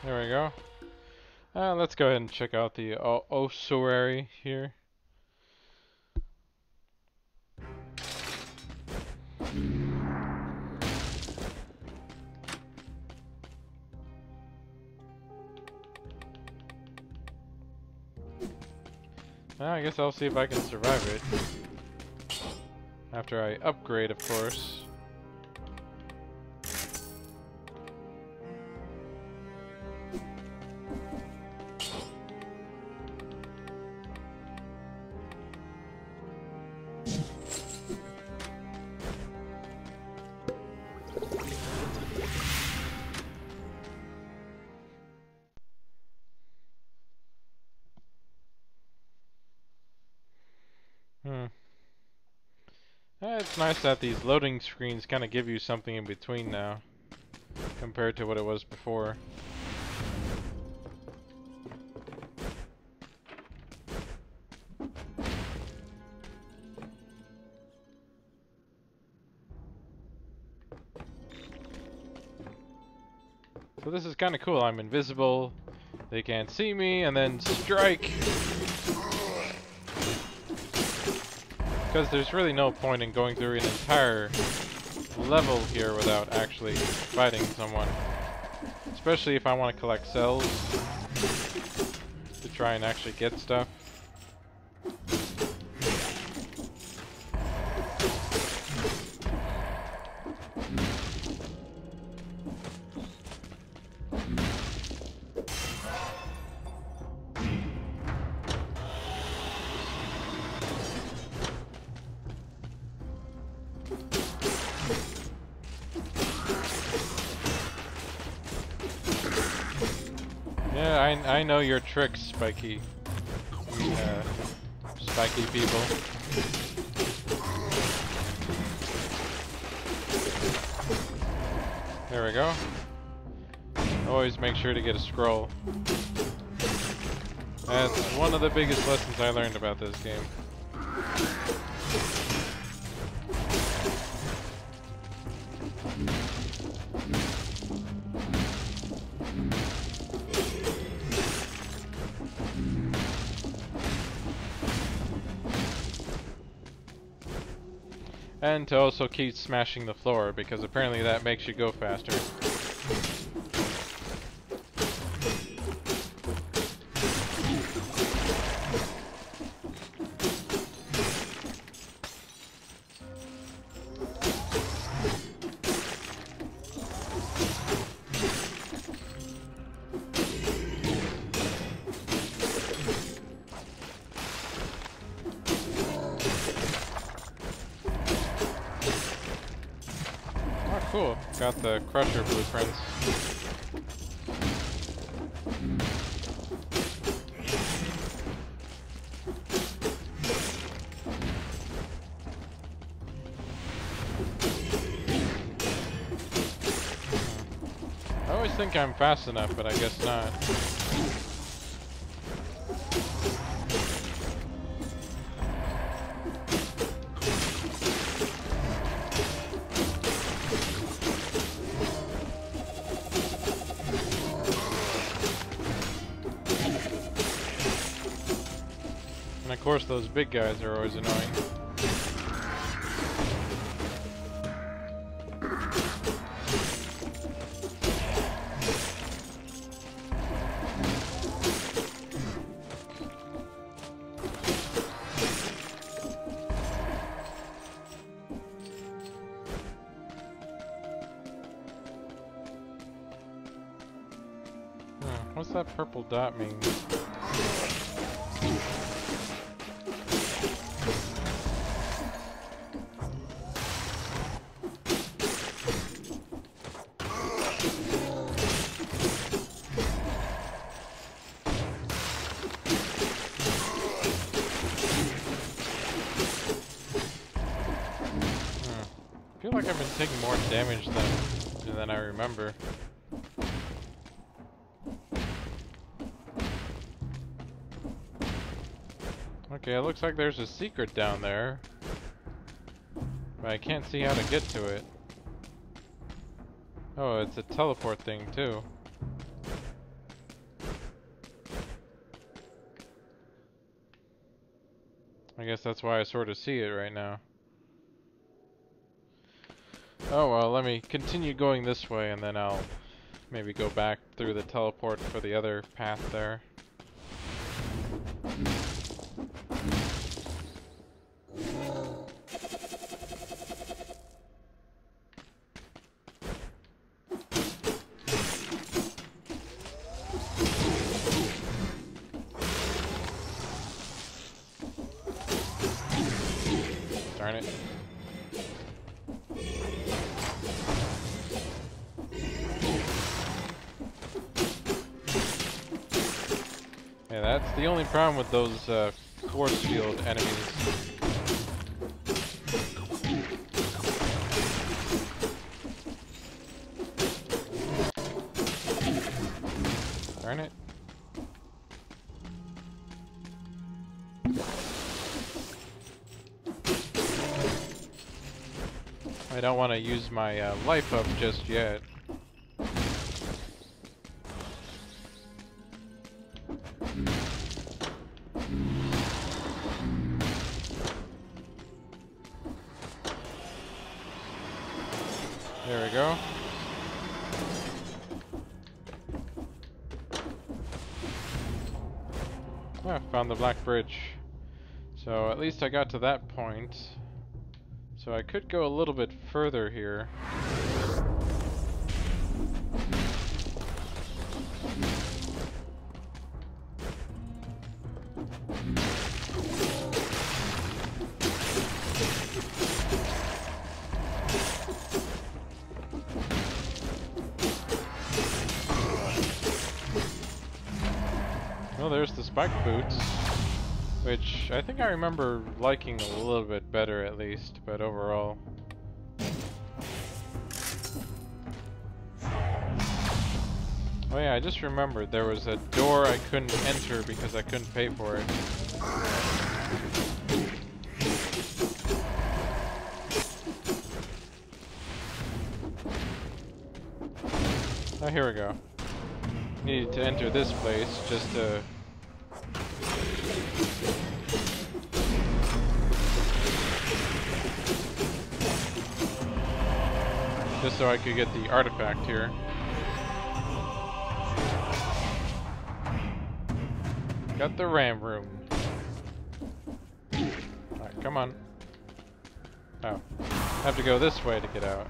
There we go. Let's go ahead and check out the ossuary here. I guess I'll see if I can survive it. After I upgrade, of course. It's nice that these loading screens kind of give you something in between now, compared to what it was before. So this is kind of cool. I'm invisible, they can't see me, and then strike! Because there's really no point in going through an entire level here without actually fighting someone. Especially if I want to collect cells to try and actually get stuff. Yeah, I know your tricks, Spiky. Spiky people. There we go. Always make sure to get a scroll. That's one of the biggest lessons I learned about this game. And to also keep smashing the floor, because apparently that makes you go faster. Cool, got the Crusher blueprints. I always think I'm fast enough, but I guess not. And of course those big guys are always annoying. What's that purple dot mean? I feel like I've been taking more damage than I remember. Okay, it looks like there's a secret down there, but I can't see how to get to it. Oh, it's a teleport thing too. I guess that's why I sort of see it right now. Oh well, let me continue going this way and then I'll maybe go back through the teleport for the other path there. Darn it. Yeah, that's the only problem with those force field enemies. Darn it. I don't want to use my life up just yet. There we go. Ah, found the Black Bridge. So at least I got to that point. So I could go a little bit further here. Well, there's the spike boots, which I think I remember liking a little bit better at least, but overall. Oh yeah, I just remembered there was a door I couldn't enter because I couldn't pay for it. Oh, here we go. Needed to enter this place just to... just so I could get the artifact here. Got the RAM room. Alright, come on. Oh. I have to go this way to get out.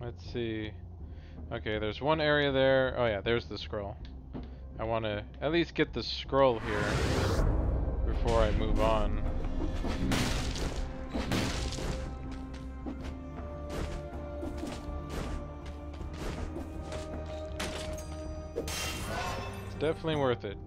Let's see. Okay, there's one area there. Oh yeah, there's the scroll. I want to at least get the scroll here before I move on. It's definitely worth it.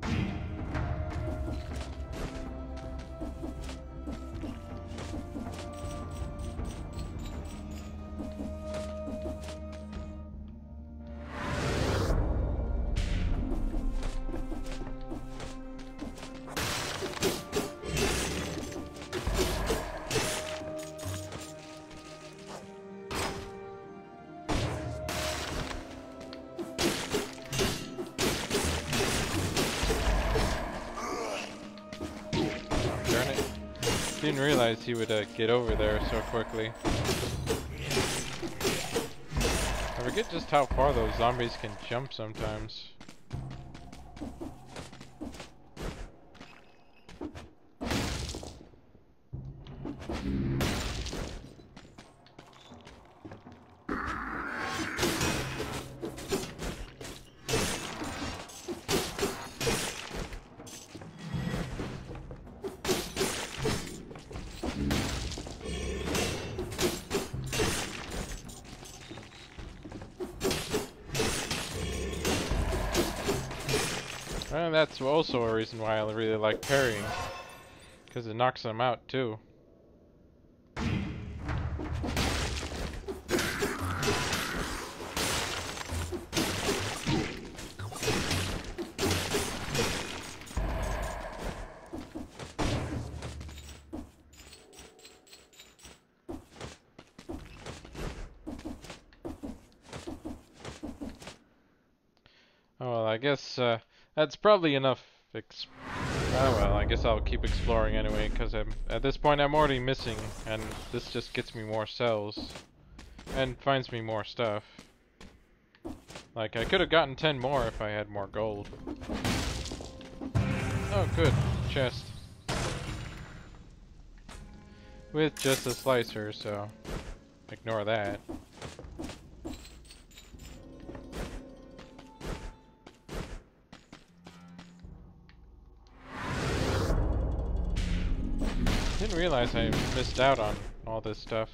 Didn't realize he would get over there so quickly. I forget just how far those zombies can jump sometimes. Well, that's also a reason why I really like parrying, because it knocks them out too. Oh well, I guess that's probably enough. Oh well, I guess I'll keep exploring anyway, because at this point I'm already missing, and this just gets me more cells and finds me more stuff. Like, I could have gotten 10 more if I had more gold. Oh good, chest. With just a slicer, so ignore that. Didn't realize I missed out on all this stuff.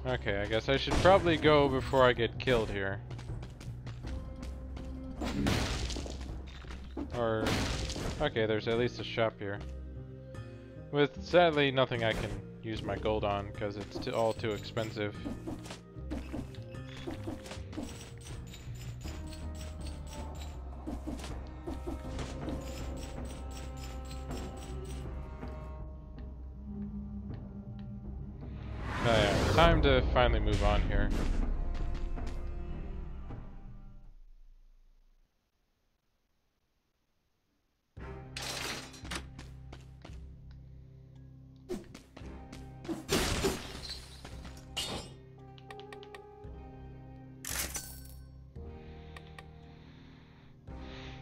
Okay, I guess I should probably go before I get killed here. Or... okay, there's at least a shop here. With, sadly, nothing I can use my gold on, because it's all too expensive. Yeah, time to finally move on here.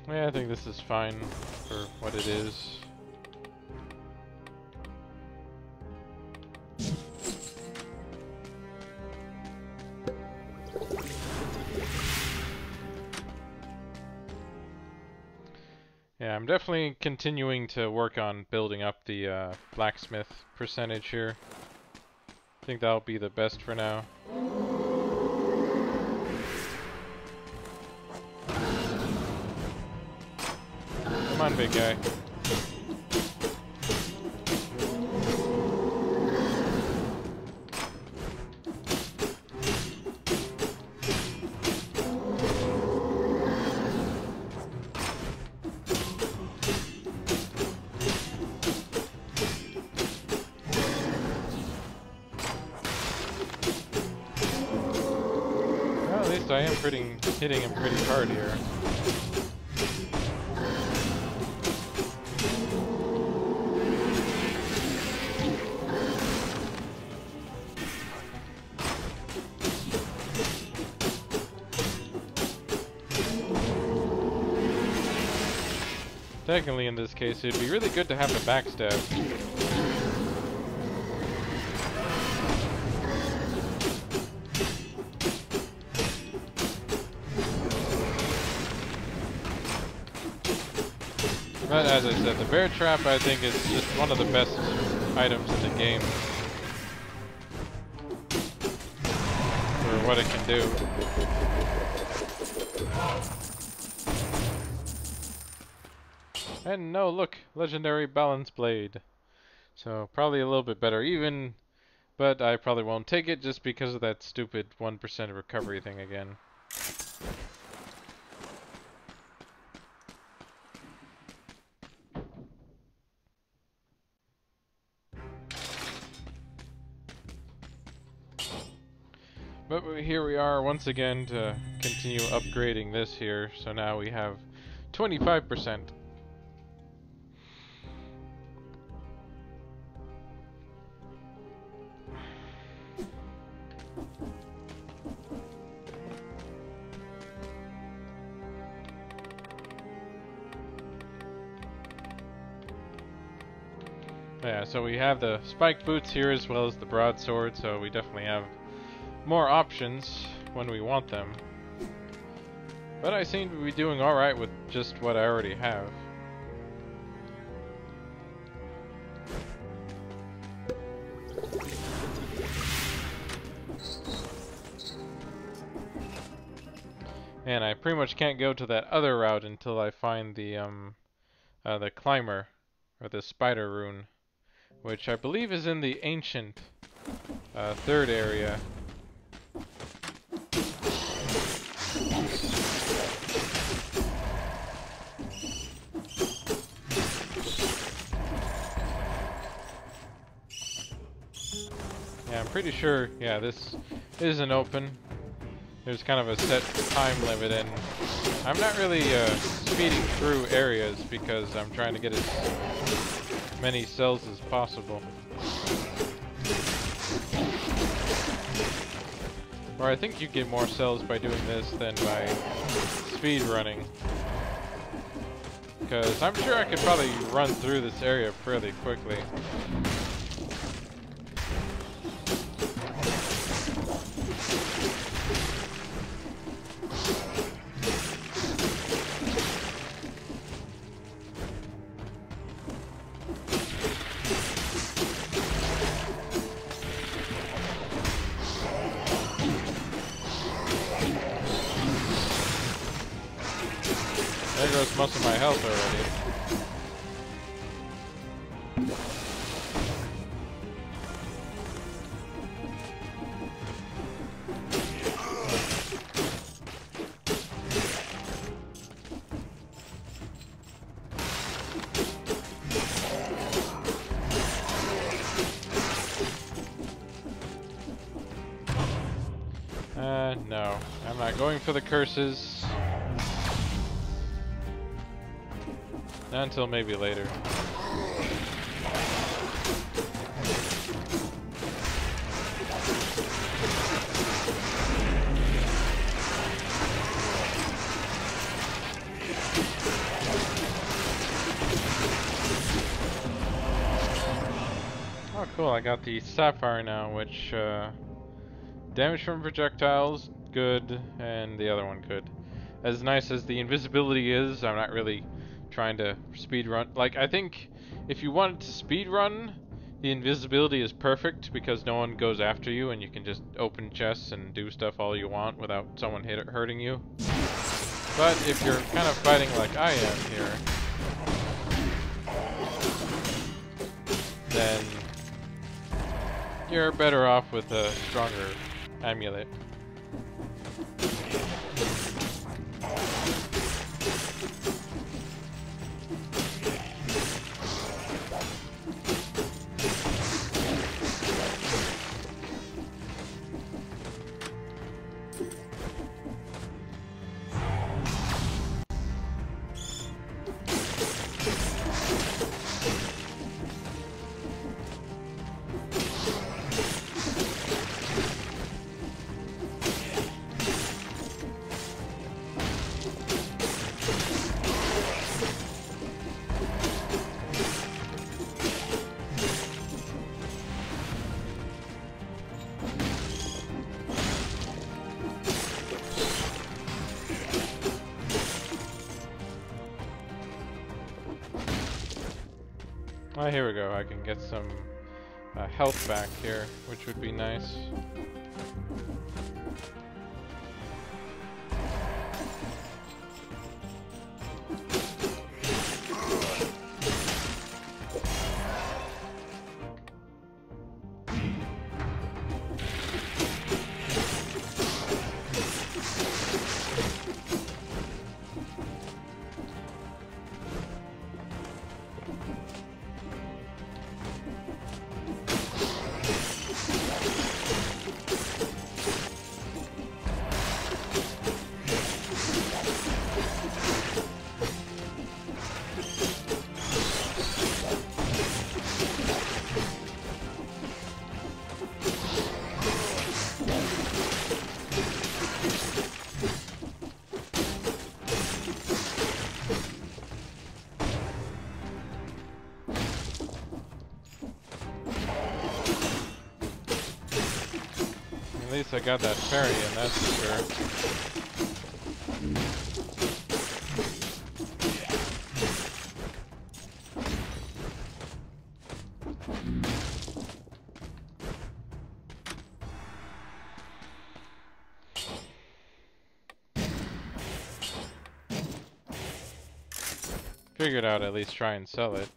Yeah, I think this is fine for what it is. Yeah, I'm definitely continuing to work on building up the blacksmith percentage here. I think that'll be the best for now. Come on, big guy. Well, at least I am hitting him pretty hard here. Technically, in this case, it'd be really good to have a backstab. But as I said, the bear trap I think is just one of the best items in the game for what it can do. And no, look, legendary balance blade. So probably a little bit better even, but I probably won't take it just because of that stupid 1% recovery thing again. But here we are once again to continue upgrading this here. So now we have 25%. Yeah, so we have the spiked boots here as well as the broadsword, so we definitely have more options when we want them. But I seem to be doing alright with just what I already have. And I pretty much can't go to that other route until I find the climber, or the spider rune, which I believe is in the ancient third area. Yeah, I'm pretty sure, yeah, this isn't open. There's kind of a set time limit, and I'm not really speeding through areas because I'm trying to get as many cells as possible. Or I think you get more cells by doing this than by speed running. Because I'm sure I could probably run through this area fairly quickly. There goes most of my health already. No. I'm not going for the curses. Not until maybe later. Oh cool, I got the sapphire now, which damage from projectiles, good, and the other one good. As nice as the invisibility is, I'm not really trying to speed run. Like, I think if you wanted to speed run, the invisibility is perfect because no one goes after you and you can just open chests and do stuff all you want without someone hurting you. But if you're kind of fighting like I am here, then you're better off with a stronger amulet. Oh, here we go. I can get some health back here, which would be nice. At least I got that fairy in, that's for sure. Figured out at least try and sell it.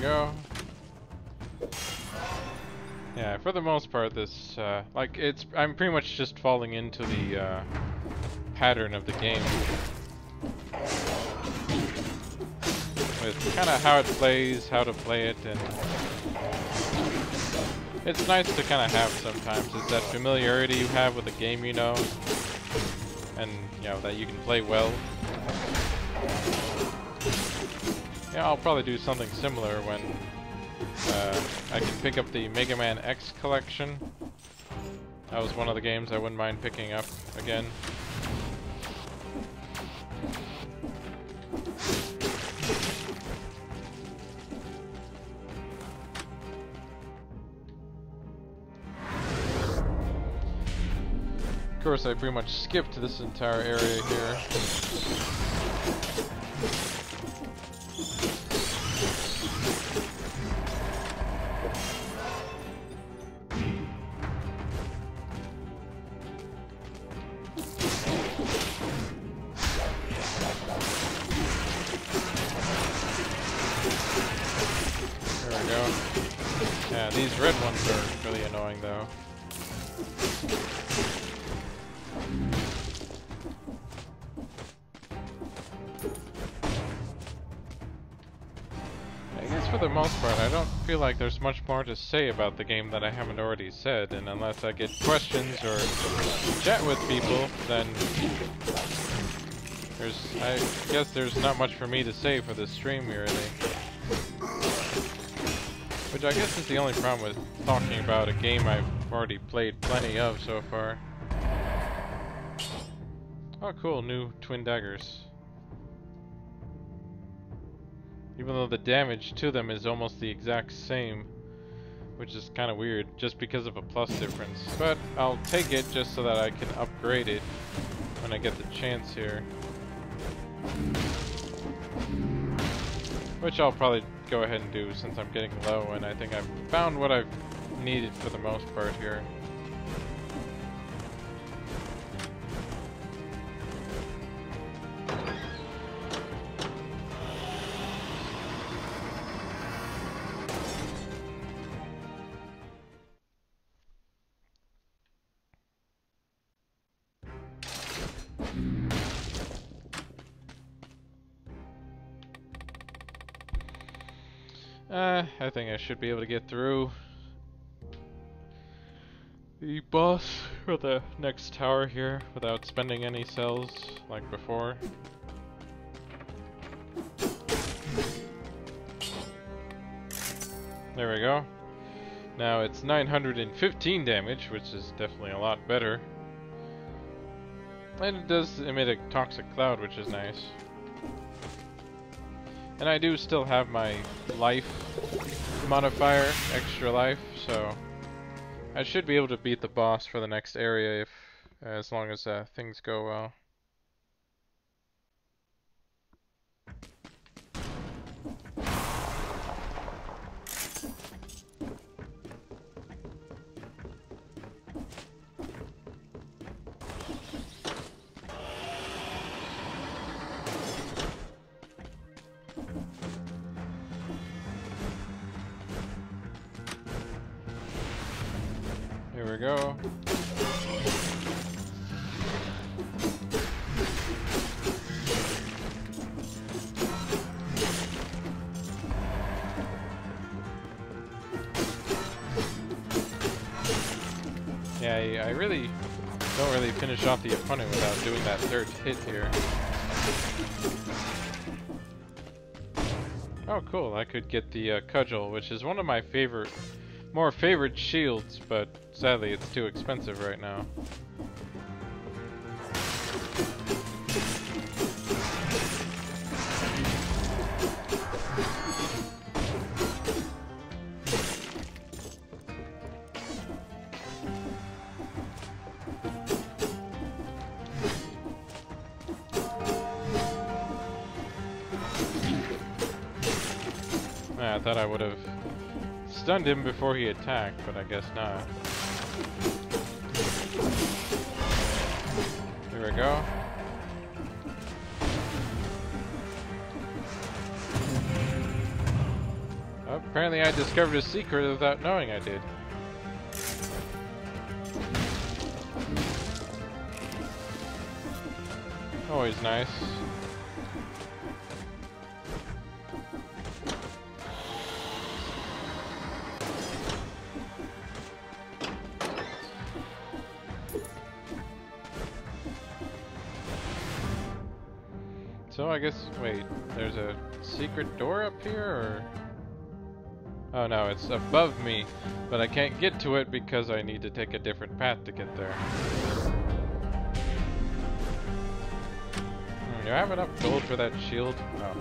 Go. Yeah, for the most part, this I'm pretty much just falling into the pattern of the game with kind of how it plays, how to play it, and it's nice to kind of have sometimes. It's that familiarity you have with the game, you know, and you know that you can play well. Yeah, I'll probably do something similar when I can pick up the Mega Man X collection. That was one of the games I wouldn't mind picking up again. Of course, I pretty much skipped this entire area here. Yeah, these red ones are really annoying though. I guess for the most part, I don't feel like there's much more to say about the game that I haven't already said, and unless I get questions or chat with people, then I guess there's not much for me to say for this stream, really. Which I guess is the only problem with talking about a game I've already played plenty of so far. Oh cool, new twin daggers. Even though the damage to them is almost the exact same, which is kind of weird, just because of a plus difference. But I'll take it just so that I can upgrade it when I get the chance here. Which I'll probably go ahead and do since I'm getting low, and I think I've found what I've needed for the most part here. I think I should be able to get through the boss for the next tower here without spending any cells like before. There we go. Now it's 915 damage, which is definitely a lot better. And it does emit a toxic cloud, which is nice. And I do still have my life modifier, extra life, so I should be able to beat the boss for the next area if, as long as things go well. Here we go. Yeah, I really don't really finish off the opponent without doing that third hit here. Oh cool, I could get the cudgel, which is one of my more favored shields, but sadly it's too expensive right now. I thought I would have stunned him before he attacked, but I guess not. Here we go. Oh, apparently I discovered a secret without knowing I did. Always nice. So I guess, wait, there's a secret door up here, or? Oh no, it's above me, but I can't get to it because I need to take a different path to get there. Do I have enough gold for that shield? Oh.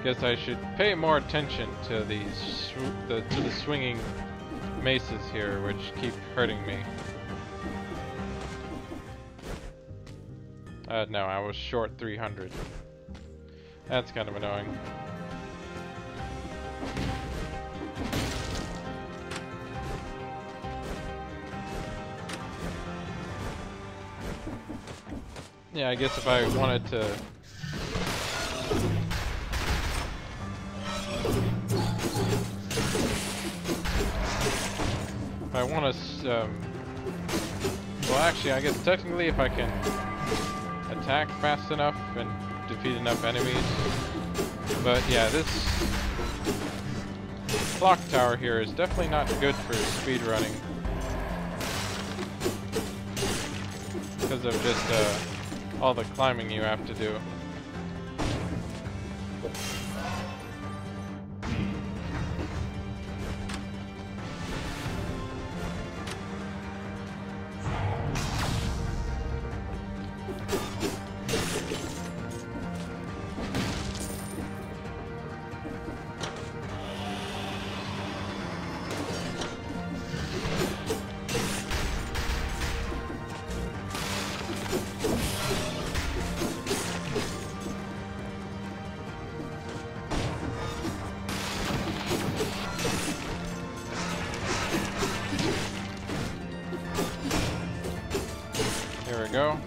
Guess I should pay more attention to these to the swinging maces here, which keep hurting me. No, I was short 300. That's kind of annoying. Yeah, I guess if I wanted to... If I want to... well, actually, I guess technically if I can attack fast enough and defeat enough enemies. But yeah, this clock tower here is definitely not good for speedrunning. Because of just all the climbing you have to do. we go.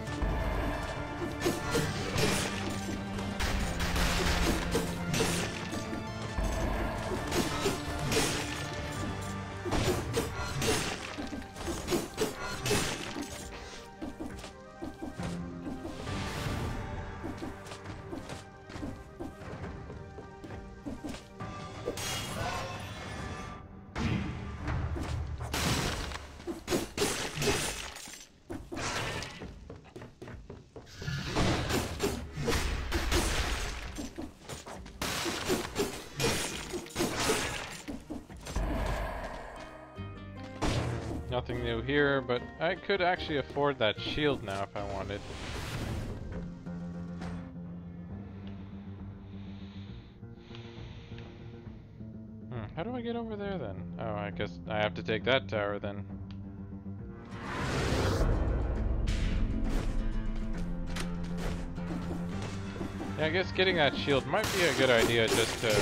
Nothing new here, but I could actually afford that shield now if I wanted. How do I get over there then? Oh, I guess I have to take that tower then. Yeah, I guess getting that shield might be a good idea just to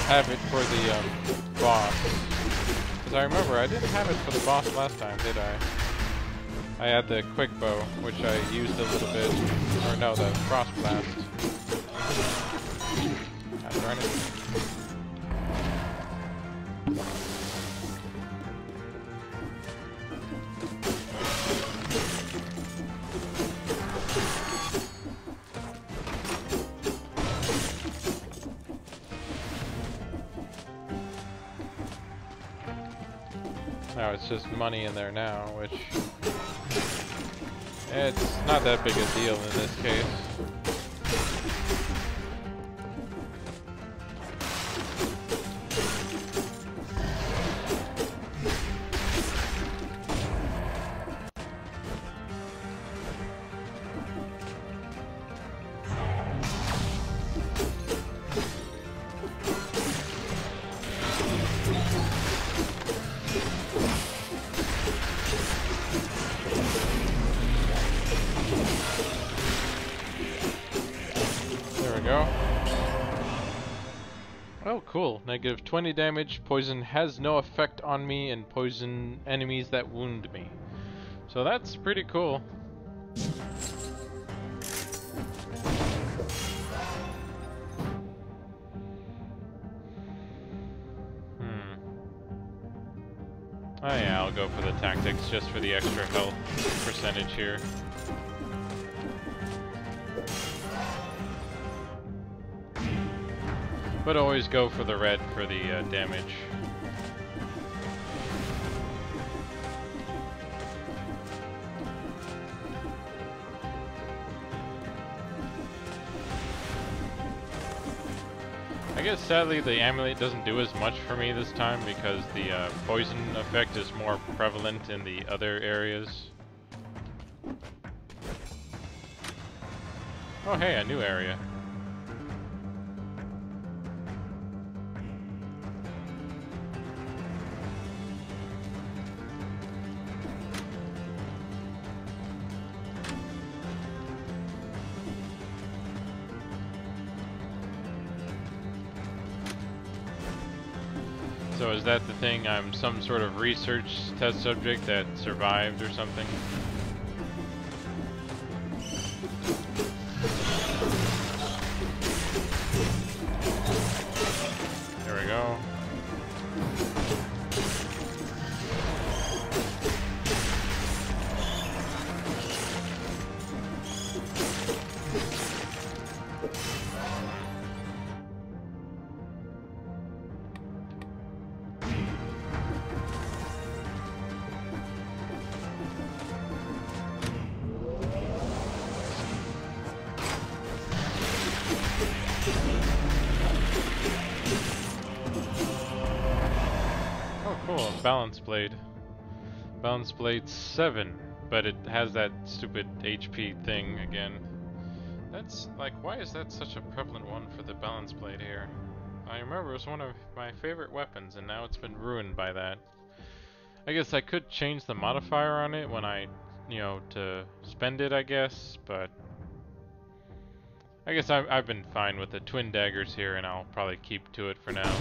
have it for the boss. Because I remember I didn't have it for the boss last time, did I? I had the quick bow, which I used a little bit. Or no, the frost blast. Darn it. No, it's just money in there now, which it's not that big a deal in this case. Oh, cool. Negative 20 damage. Poison has no effect on me and poison enemies that wound me. So that's pretty cool. Oh yeah, I'll go for the tactics just for the extra health percentage here. But always go for the red for the damage. I guess sadly the amulet doesn't do as much for me this time because the poison effect is more prevalent in the other areas. Oh hey, a new area. So is that the thing? I'm some sort of research test subject that survived or something? There we go. Cool, balance blade. Balance blade 7, but it has that stupid HP thing again. That's like, why is that such a prevalent one for the balance blade here? I remember it was one of my favorite weapons, and now it's been ruined by that. I guess I could change the modifier on it when I, to spend it, I guess, but I guess I've been fine with the twin daggers here, and I'll probably keep to it for now.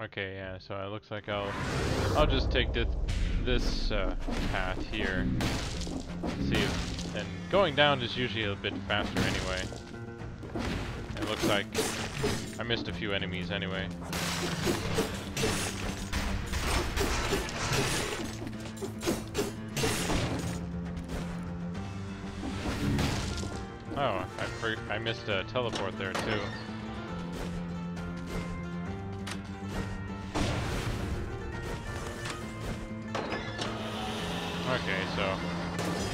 Okay, yeah, so it looks like I'll just take this path here. See if, and going down is usually a bit faster anyway. It looks like I missed a few enemies anyway. Oh, I missed a teleport there too. Okay, so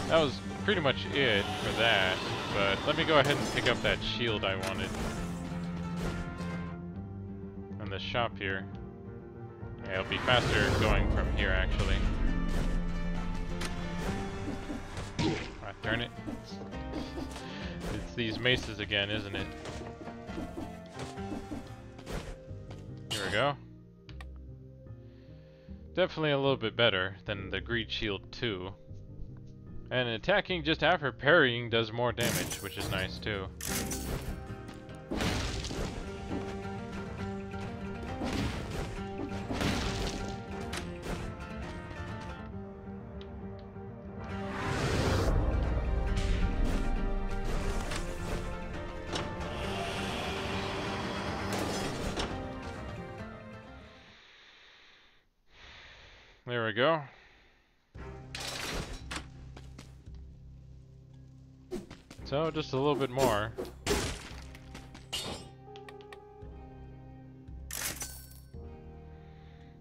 that was pretty much it for that, but let me go ahead and pick up that shield I wanted. And the shop here. Yeah, it'll be faster going from here actually. Ah, darn it. It's these maces again, isn't it? Here we go. Definitely a little bit better than the Greed Shield 2. And attacking just after parrying does more damage, which is nice too. There we go. So, just a little bit more.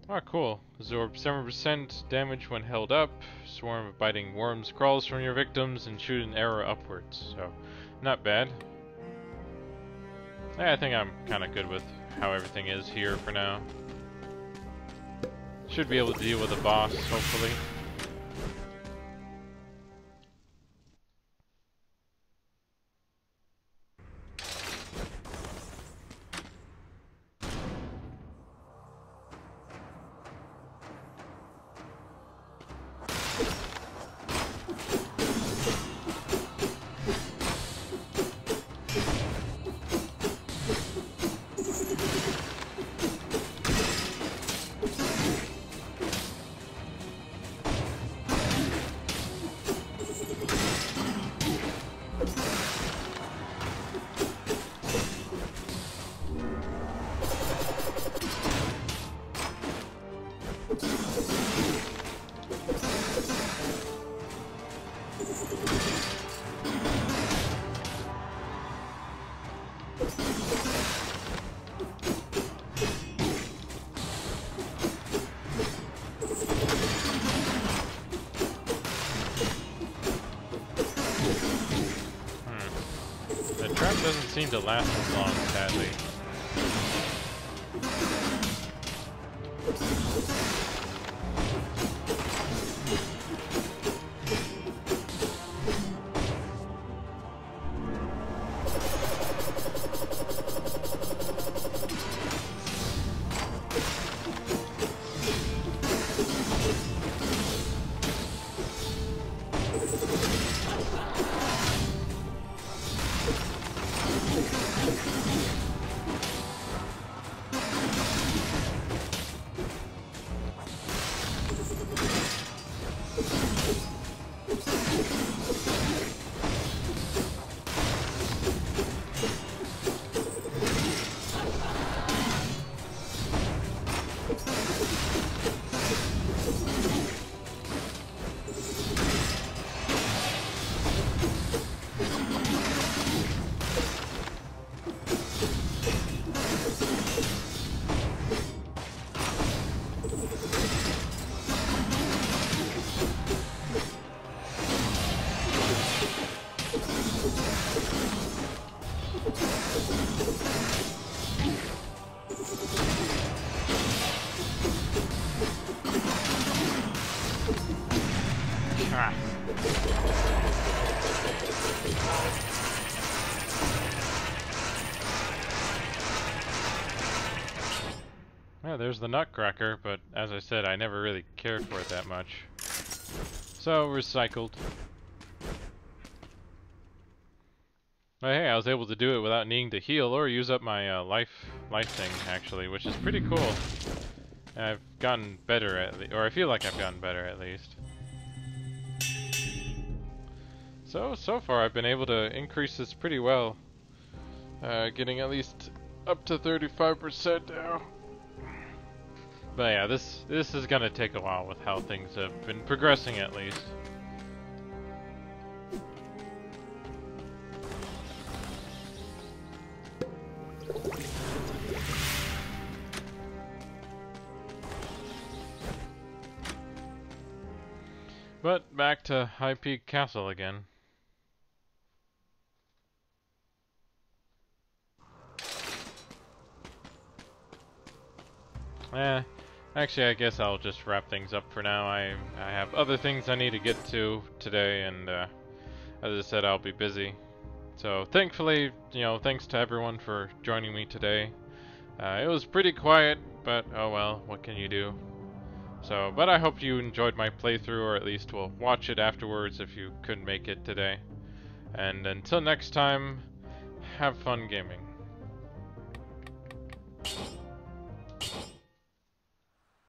Oh, cool. Absorb 7% damage when held up. Swarm of biting worms crawls from your victims and shoot an arrow upwards. So, not bad. Yeah, I think I'm kind of good with how everything is here for now. Should be able to deal with the boss, hopefully. The trap doesn't seem to last as long, sadly. Yeah, there's the Nutcracker, but as I said, I never really cared for it that much. So, recycled. But hey, I was able to do it without needing to heal or use up my life thing, actually, which is pretty cool. I've gotten better or I feel like I've gotten better at least. So far I've been able to increase this pretty well. Getting at least up to 35% now. But yeah, this is gonna take a while with how things have been progressing at least. But back to High Peak Castle again. Actually, I guess I'll just wrap things up for now. I have other things I need to get to today, and as I said, I'll be busy. So thankfully, thanks to everyone for joining me today. It was pretty quiet, but oh well, what can you do? So, but I hope you enjoyed my playthrough, or at least will watch it afterwards if you couldn't make it today. And until next time, have fun gaming.